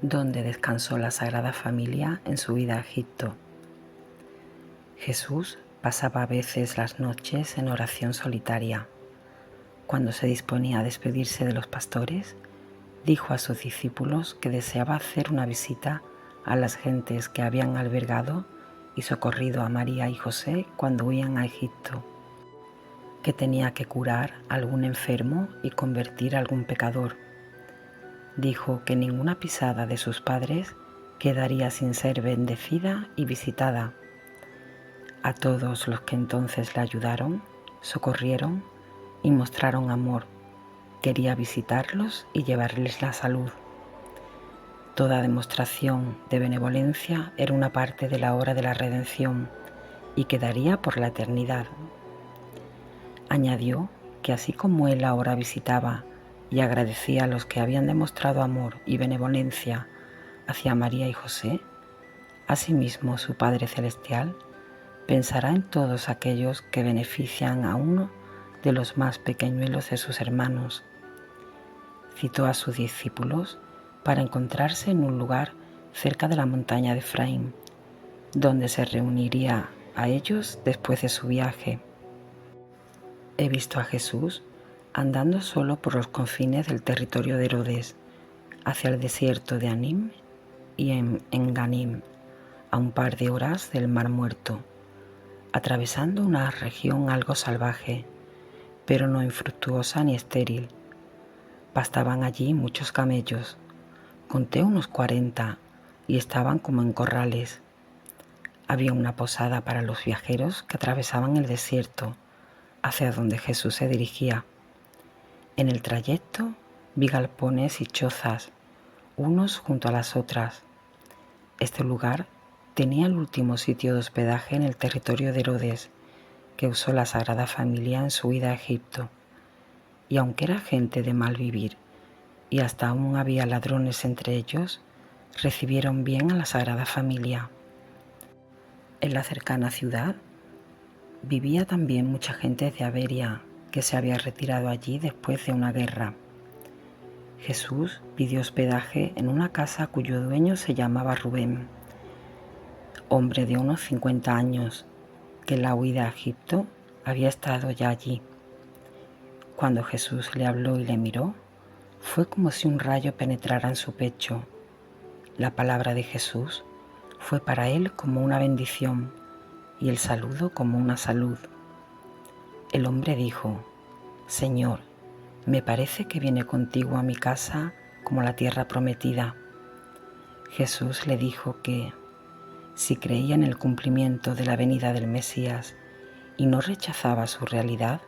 donde descansó la Sagrada Familia en su ida a Egipto. Jesús pasaba a veces las noches en oración solitaria. Cuando se disponía a despedirse de los pastores, dijo a sus discípulos que deseaba hacer una visita a las gentes que habían albergado y socorrido a María y José cuando huían a Egipto, que tenía que curar a algún enfermo y convertir a algún pecador. Dijo que ninguna pisada de sus padres quedaría sin ser bendecida y visitada. A todos los que entonces le ayudaron, socorrieron y mostraron amor, quería visitarlos y llevarles la salud. Toda demostración de benevolencia era una parte de la obra de la redención y quedaría por la eternidad. Añadió que así como él ahora visitaba y agradecía a los que habían demostrado amor y benevolencia hacia María y José, asimismo su Padre Celestial pensará en todos aquellos que benefician a uno de los más pequeñuelos de sus hermanos. Citó a sus discípulos para encontrarse en un lugar cerca de la montaña de Efraín, donde se reuniría a ellos después de su viaje. He visto a Jesús andando solo por los confines del territorio de Herodes, hacia el desierto de Anim y en Enganim, a un par de horas del Mar Muerto, atravesando una región algo salvaje, pero no infructuosa ni estéril. Pastaban allí muchos camellos, conté unos 40, y estaban como en corrales. Había una posada para los viajeros que atravesaban el desierto, hacia donde Jesús se dirigía. En el trayecto vi galpones y chozas, unos junto a las otras. Este lugar tenía el último sitio de hospedaje en el territorio de Herodes, que usó la Sagrada Familia en su ida a Egipto. Y aunque era gente de mal vivir, y hasta aún había ladrones entre ellos, recibieron bien a la Sagrada Familia. En la cercana ciudad vivía también mucha gente de Averia, que se había retirado allí después de una guerra. Jesús pidió hospedaje en una casa cuyo dueño se llamaba Rubén, hombre de unos 50 años, que en la huida a Egipto había estado ya allí. Cuando Jesús le habló y le miró, fue como si un rayo penetrara en su pecho. La palabra de Jesús fue para él como una bendición y el saludo como una salud. El hombre dijo: Señor, me parece que viene contigo a mi casa como la tierra prometida. Jesús le dijo que, si creía en el cumplimiento de la venida del Mesías y no rechazaba su realidad,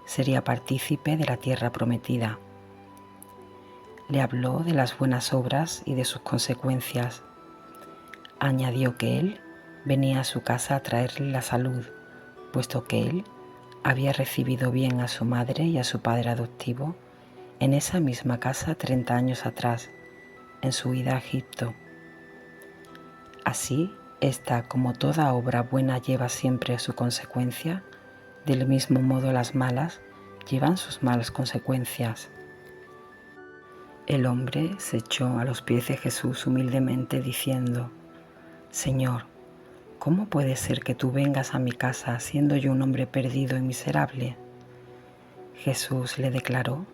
sería partícipe de la tierra prometida. Le habló de las buenas obras y de sus consecuencias. Añadió que él venía a su casa a traerle la salud, puesto que él había recibido bien a su madre y a su padre adoptivo en esa misma casa 30 años atrás, en su ida a Egipto. Así, esta, como toda obra buena lleva siempre su consecuencia, del mismo modo las malas llevan sus malas consecuencias. El hombre se echó a los pies de Jesús humildemente diciendo: Señor, ¿cómo puede ser que tú vengas a mi casa siendo yo un hombre perdido y miserable? Jesús le declaró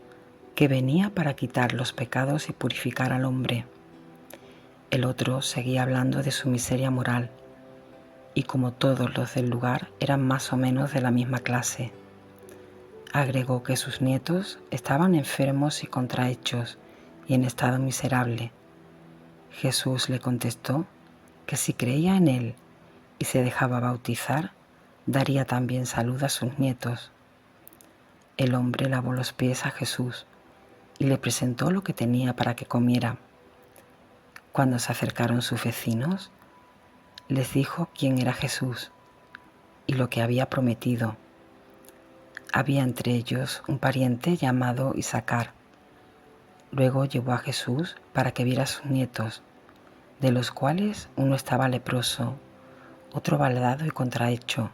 que venía para quitar los pecados y purificar al hombre. El otro seguía hablando de su miseria moral, y como todos los del lugar eran más o menos de la misma clase, agregó que sus nietos estaban enfermos y contrahechos y en estado miserable. Jesús le contestó que si creía en él y se dejaba bautizar, daría también salud a sus nietos. El hombre lavó los pies a Jesús y le presentó lo que tenía para que comiera. Cuando se acercaron sus vecinos, les dijo quién era Jesús y lo que había prometido. Había entre ellos un pariente llamado Isacar. Luego llevó a Jesús para que viera a sus nietos, de los cuales uno estaba leproso, otro baldado y contrahecho.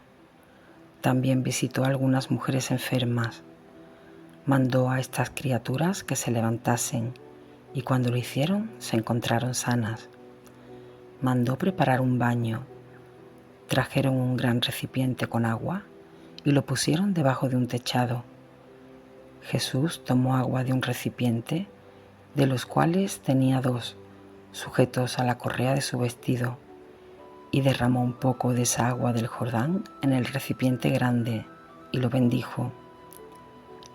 También visitó a algunas mujeres enfermas. Mandó a estas criaturas que se levantasen, y cuando lo hicieron se encontraron sanas. Mandó preparar un baño. Trajeron un gran recipiente con agua y lo pusieron debajo de un techado. Jesús tomó agua de un recipiente, de los cuales tenía 2, sujetos a la correa de su vestido, y derramó un poco de esa agua del Jordán en el recipiente grande y lo bendijo.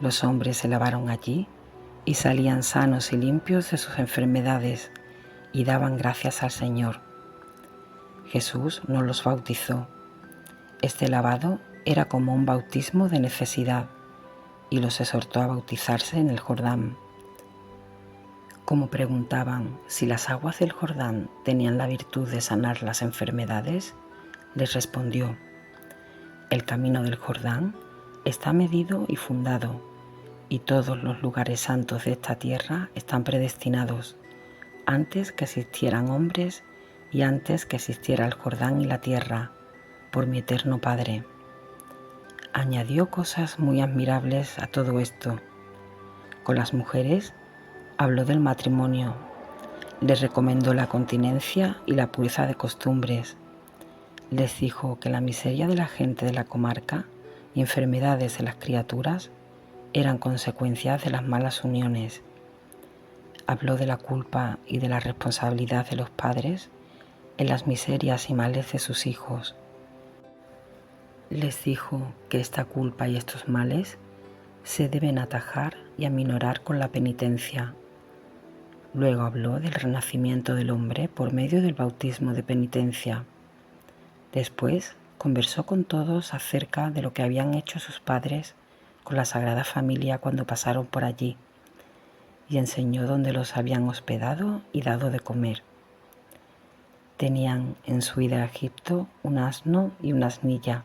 Los hombres se lavaron allí y salían sanos y limpios de sus enfermedades y daban gracias al Señor. Jesús no los bautizó. Este lavado era como un bautismo de necesidad y los exhortó a bautizarse en el Jordán. Como preguntaban si las aguas del Jordán tenían la virtud de sanar las enfermedades, les respondió: el camino del Jordán está medido y fundado, y todos los lugares santos de esta tierra están predestinados, antes que existieran hombres y antes que existiera el Jordán y la tierra, por mi eterno Padre. Añadió cosas muy admirables a todo esto. Con las mujeres habló del matrimonio, les recomendó la continencia y la pureza de costumbres. Les dijo que la miseria de la gente de la comarca y enfermedades de las criaturas eran consecuencias de las malas uniones. Habló de la culpa y de la responsabilidad de los padres en las miserias y males de sus hijos. Les dijo que esta culpa y estos males se deben atajar y aminorar con la penitencia. Luego habló del renacimiento del hombre por medio del bautismo de penitencia. Después conversó con todos acerca de lo que habían hecho sus padres con la Sagrada Familia cuando pasaron por allí, y enseñó dónde los habían hospedado y dado de comer. Tenían en su ida a Egipto un asno y una asnilla.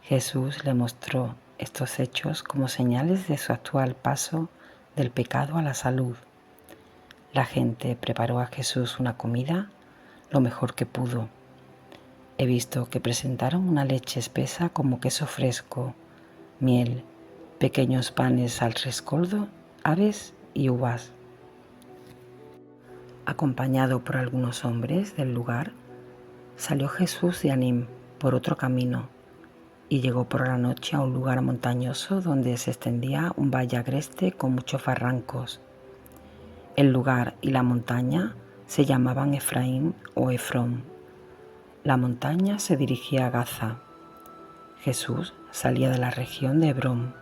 Jesús le mostró estos hechos como señales de su actual paso del pecado a la salud. La gente preparó a Jesús una comida lo mejor que pudo. He visto que presentaron una leche espesa como queso fresco, miel, pequeños panes al rescoldo, aves y uvas. Acompañado por algunos hombres del lugar, salió Jesús de Anim por otro camino y llegó por la noche a un lugar montañoso donde se extendía un valle agreste con muchos barrancos. El lugar y la montaña se llamaban Efraín o Efrón. La montaña se dirigía a Gaza. Jesús salía de la región de Hebrón.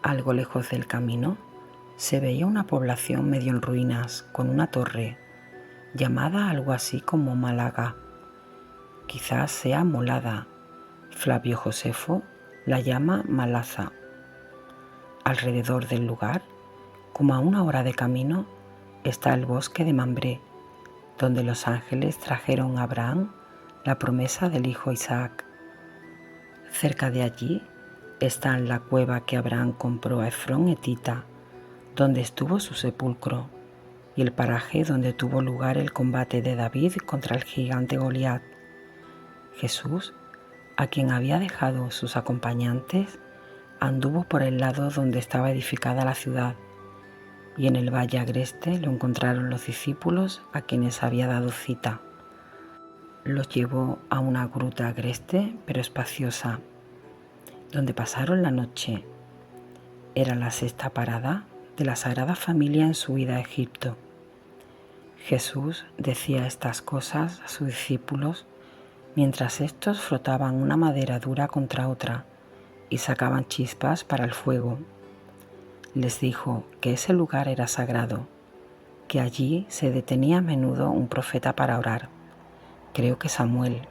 Algo lejos del camino se veía una población medio en ruinas con una torre, llamada algo así como Málaga. Quizás sea Molada. Flavio Josefo la llama Malaza. Alrededor del lugar, como a 1 hora de camino, está el bosque de Mambré, donde los ángeles trajeron a Abraham la promesa del hijo Isaac. Cerca de allí está la cueva que Abraham compró a Efrón Etita, donde estuvo su sepulcro, y el paraje donde tuvo lugar el combate de David contra el gigante Goliat. Jesús, a quien había dejado sus acompañantes, anduvo por el lado donde estaba edificada la ciudad, y en el valle agreste lo encontraron los discípulos a quienes había dado cita. Los llevó a una gruta agreste pero espaciosa, donde pasaron la noche. Era la 6ª parada de la Sagrada Familia en su ida a Egipto. Jesús decía estas cosas a sus discípulos mientras estos frotaban una madera dura contra otra y sacaban chispas para el fuego. Les dijo que ese lugar era sagrado, que allí se detenía a menudo un profeta para orar, creo que Samuel.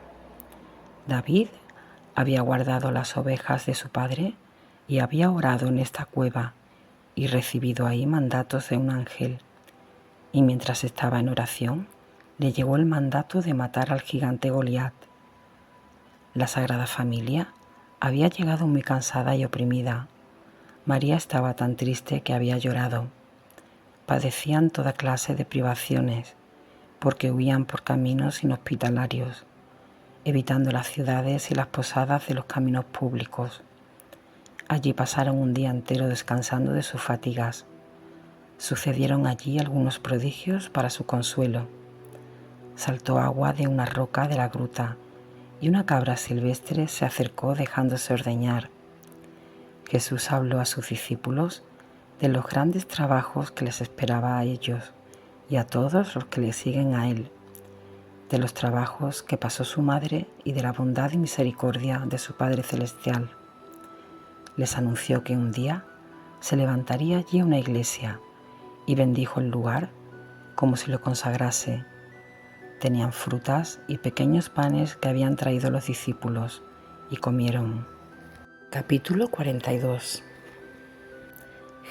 David había guardado las ovejas de su padre y había orado en esta cueva y recibido ahí mandatos de un ángel. Y mientras estaba en oración, le llegó el mandato de matar al gigante Goliat. La Sagrada Familia había llegado muy cansada y oprimida. María estaba tan triste que había llorado. Padecían toda clase de privaciones, porque huían por caminos inhospitalarios, evitando las ciudades y las posadas de los caminos públicos. Allí pasaron un día entero descansando de sus fatigas. Sucedieron allí algunos prodigios para su consuelo. Saltó agua de una roca de la gruta y una cabra silvestre se acercó dejándose ordeñar. Jesús habló a sus discípulos de los grandes trabajos que les esperaba a ellos y a todos los que le siguen a Él, de los trabajos que pasó su madre y de la bondad y misericordia de su Padre Celestial. Les anunció que un día se levantaría allí una iglesia y bendijo el lugar como si lo consagrase. Tenían frutas y pequeños panes que habían traído los discípulos y comieron. Capítulo 42.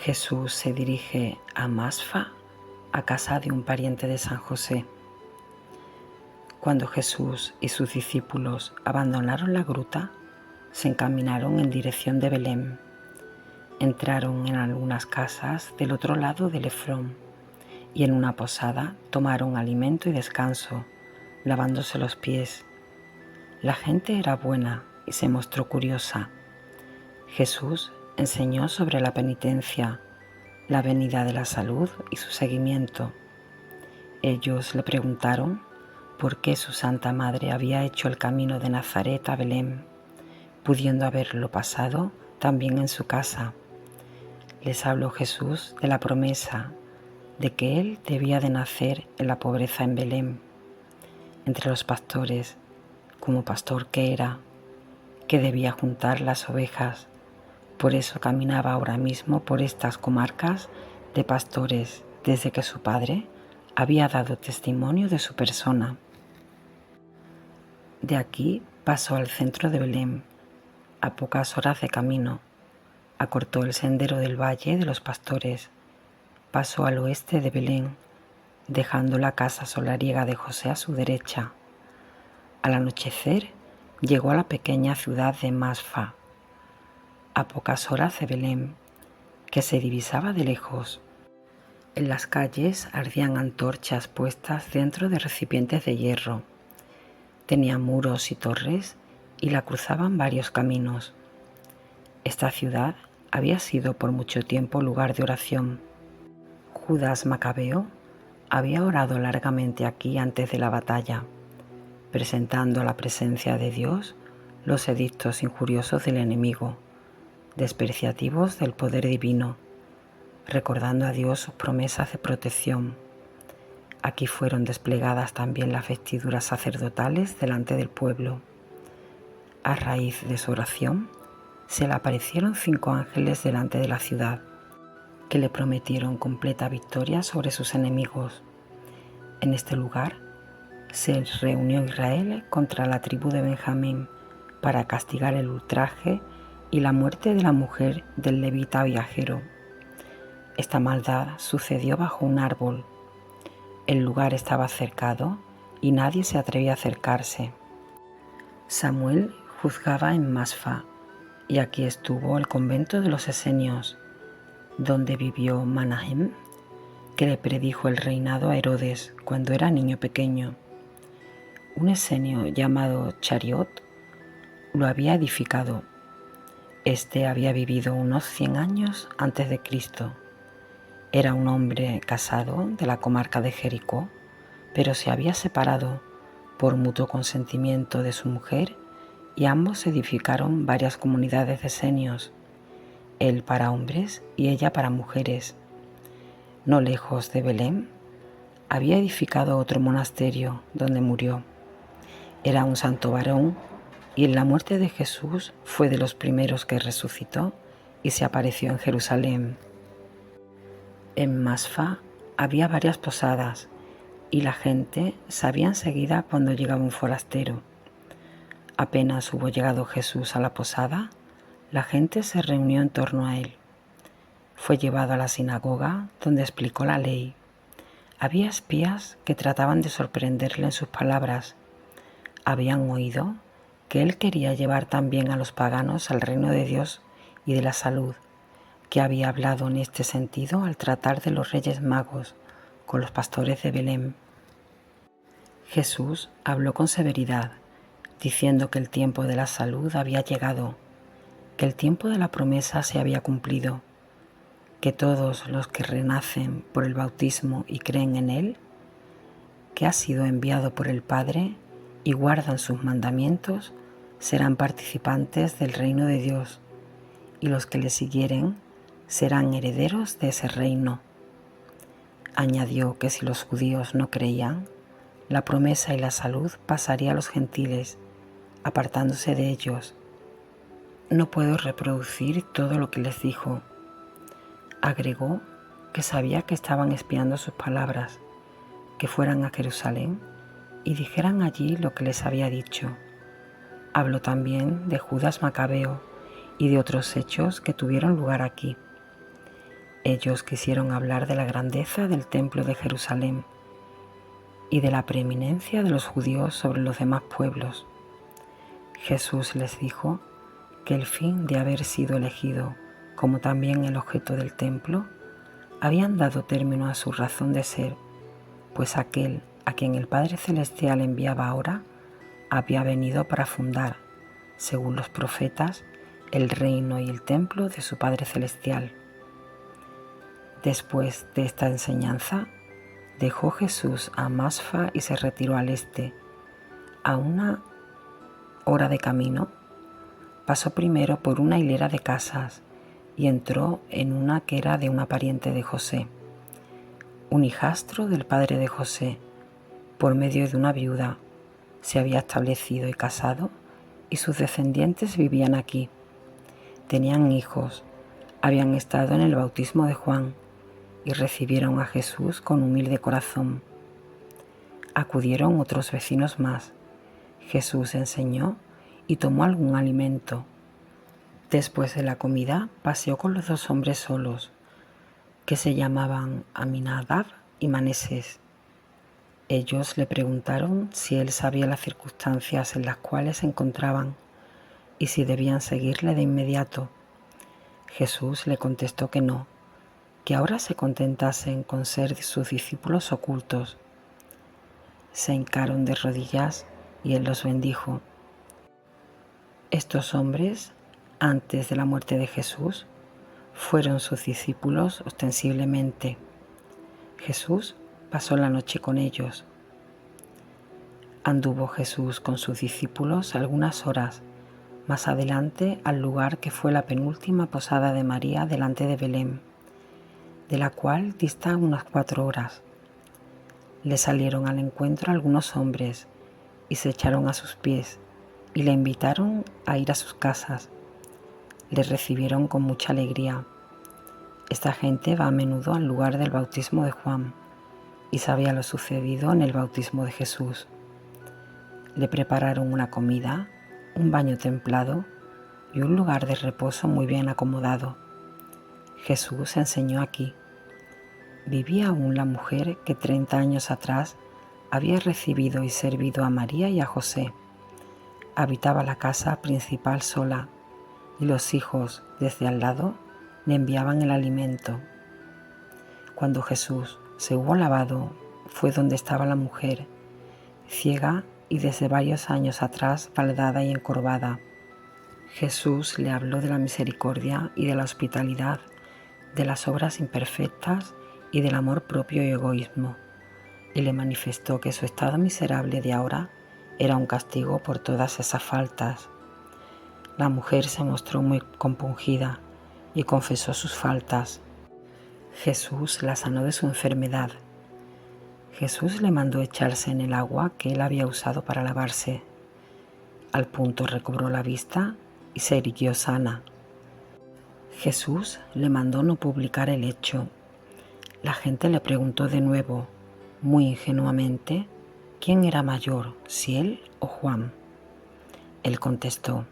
Jesús se dirige a Masfa, a casa de un pariente de San José. Cuando Jesús y sus discípulos abandonaron la gruta, se encaminaron en dirección de Belén. Entraron en algunas casas del otro lado del Efrón y en una posada tomaron alimento y descanso, lavándose los pies. La gente era buena y se mostró curiosa. Jesús enseñó sobre la penitencia, la venida de la salud y su seguimiento. Ellos le preguntaron por qué su Santa Madre había hecho el camino de Nazaret a Belén, pudiendo haberlo pasado también en su casa. Les habló Jesús de la promesa, de que él debía de nacer en la pobreza en Belén, entre los pastores, como pastor que era, que debía juntar las ovejas. Por eso caminaba ahora mismo por estas comarcas de pastores, desde que su padre había dado testimonio de su persona. De aquí pasó al centro de Belén, a pocas horas de camino. Acortó el sendero del Valle de los Pastores. Pasó al oeste de Belén, dejando la casa solariega de José a su derecha. Al anochecer llegó a la pequeña ciudad de Masfa, a pocas horas de Belén, que se divisaba de lejos. En las calles ardían antorchas puestas dentro de recipientes de hierro. Tenía muros y torres y la cruzaban varios caminos. Esta ciudad había sido por mucho tiempo lugar de oración. Judas Macabeo había orado largamente aquí antes de la batalla, presentando a la presencia de Dios los edictos injuriosos del enemigo, despreciativos del poder divino, recordando a Dios sus promesas de protección. Aquí fueron desplegadas también las vestiduras sacerdotales delante del pueblo. A raíz de su oración, se le aparecieron 5 ángeles delante de la ciudad, que le prometieron completa victoria sobre sus enemigos. En este lugar se reunió Israel contra la tribu de Benjamín para castigar el ultraje y la muerte de la mujer del levita viajero. Esta maldad sucedió bajo un árbol. El lugar estaba cercado y nadie se atrevía a acercarse. Samuel juzgaba en Masfa, y aquí estuvo el convento de los esenios, donde vivió Manahem, que le predijo el reinado a Herodes cuando era niño pequeño. Un esenio llamado Chariot lo había edificado. Este había vivido unos 100 años antes de Cristo. Era un hombre casado de la comarca de Jericó, pero se había separado por mutuo consentimiento de su mujer y ambos edificaron varias comunidades de esenios, él para hombres y ella para mujeres. No lejos de Belén, había edificado otro monasterio donde murió. Era un santo varón y en la muerte de Jesús fue de los primeros que resucitó y se apareció en Jerusalén. En Masfa había varias posadas y la gente sabía enseguida cuando llegaba un forastero. Apenas hubo llegado Jesús a la posada, la gente se reunió en torno a él. Fue llevado a la sinagoga, donde explicó la ley. Había espías que trataban de sorprenderle en sus palabras. Habían oído que él quería llevar también a los paganos al reino de Dios y de la salud, que había hablado en este sentido al tratar de los reyes magos con los pastores de Belén. Jesús habló con severidad, diciendo que el tiempo de la salud había llegado, que el tiempo de la promesa se había cumplido, que todos los que renacen por el bautismo y creen en Él, que ha sido enviado por el Padre y guardan sus mandamientos, serán participantes del reino de Dios, y los que le siguieren serán herederos de ese reino. Añadió que si los judíos no creían, la promesa y la salud pasaría a los gentiles, apartándose de ellos. No puedo reproducir todo lo que les dijo. Agregó que sabía que estaban espiando sus palabras, que fueran a Jerusalén y dijeran allí lo que les había dicho. Habló también de Judas Macabeo y de otros hechos que tuvieron lugar aquí. Ellos quisieron hablar de la grandeza del templo de Jerusalén y de la preeminencia de los judíos sobre los demás pueblos. Jesús les dijo que el fin de haber sido elegido, como también el objeto del templo, habían dado término a su razón de ser, pues aquel a quien el Padre Celestial enviaba ahora había venido para fundar, según los profetas, el reino y el templo de su Padre Celestial. Después de esta enseñanza, dejó Jesús a Masfa y se retiró al este. A 1 hora de camino, pasó primero por una hilera de casas y entró en una que era de una pariente de José. un hijastro del padre de José, por medio de una viuda, se había establecido y casado, y sus descendientes vivían aquí. Tenían hijos, habían estado en el bautismo de Juan y recibieron a Jesús con humilde corazón. Acudieron otros vecinos más. Jesús enseñó y tomó algún alimento. Después de la comida paseó con los dos hombres solos, que se llamaban Aminadab y Manasés. Ellos le preguntaron si él sabía las circunstancias en las cuales se encontraban y si debían seguirle de inmediato. Jesús le contestó que no, que ahora se contentasen con ser sus discípulos ocultos. Se hincaron de rodillas y él los bendijo. Estos hombres, antes de la muerte de Jesús, fueron sus discípulos ostensiblemente. Jesús pasó la noche con ellos. Anduvo Jesús con sus discípulos algunas horas más adelante al lugar que fue la penúltima posada de María delante de Belén, de la cual dista unas 4 horas. Le salieron al encuentro algunos hombres y se echaron a sus pies y le invitaron a ir a sus casas. Le recibieron con mucha alegría. Esta gente va a menudo al lugar del bautismo de Juan y sabía lo sucedido en el bautismo de Jesús. Le prepararon una comida, un baño templado y un lugar de reposo muy bien acomodado. Jesús enseñó aquí. Vivía aún la mujer que 30 años atrás había recibido y servido a María y a José. Habitaba la casa principal sola y los hijos desde al lado le enviaban el alimento. Cuando Jesús se hubo lavado, fue donde estaba la mujer, ciega y desde varios años atrás baldada y encorvada. Jesús le habló de la misericordia y de la hospitalidad, de las obras imperfectas y del amor propio y egoísmo, y le manifestó que su estado miserable de ahora era un castigo por todas esas faltas. La mujer se mostró muy compungida y confesó sus faltas. Jesús la sanó de su enfermedad. Jesús le mandó echarse en el agua que él había usado para lavarse. Al punto recobró la vista y se irguió sana. Jesús le mandó no publicar el hecho. La gente le preguntó de nuevo, muy ingenuamente, quién era mayor, si él o Juan. Él contestó,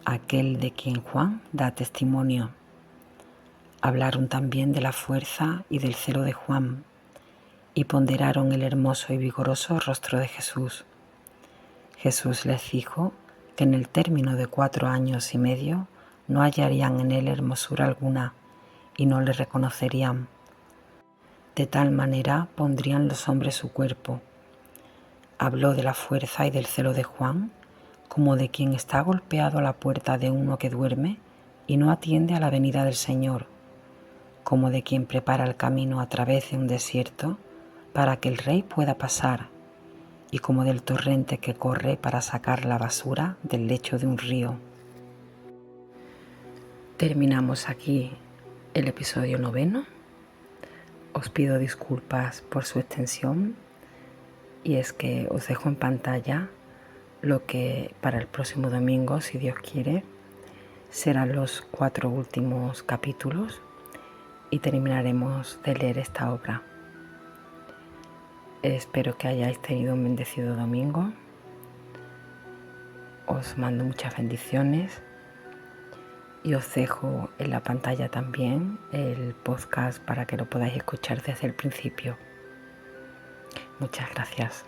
aquel de quien Juan da testimonio. Hablaron también de la fuerza y del celo de Juan, y ponderaron el hermoso y vigoroso rostro de Jesús. Jesús les dijo que en el término de 4 años y medio no hallarían en él hermosura alguna y no le reconocerían. De tal manera pondrían los hombres su cuerpo. Habló de la fuerza y del celo de Juan como de quien está golpeado a la puerta de uno que duerme y no atiende a la venida del Señor, como de quien prepara el camino a través de un desierto para que el rey pueda pasar, y como del torrente que corre para sacar la basura del lecho de un río. Terminamos aquí el episodio 9. Os pido disculpas por su extensión y es que os dejo en pantalla lo que para el próximo domingo, si Dios quiere, serán los 4 últimos capítulos y terminaremos de leer esta obra. Espero que hayáis tenido un bendecido domingo. Os mando muchas bendiciones y os dejo en la pantalla también el podcast para que lo podáis escuchar desde el principio. Muchas gracias.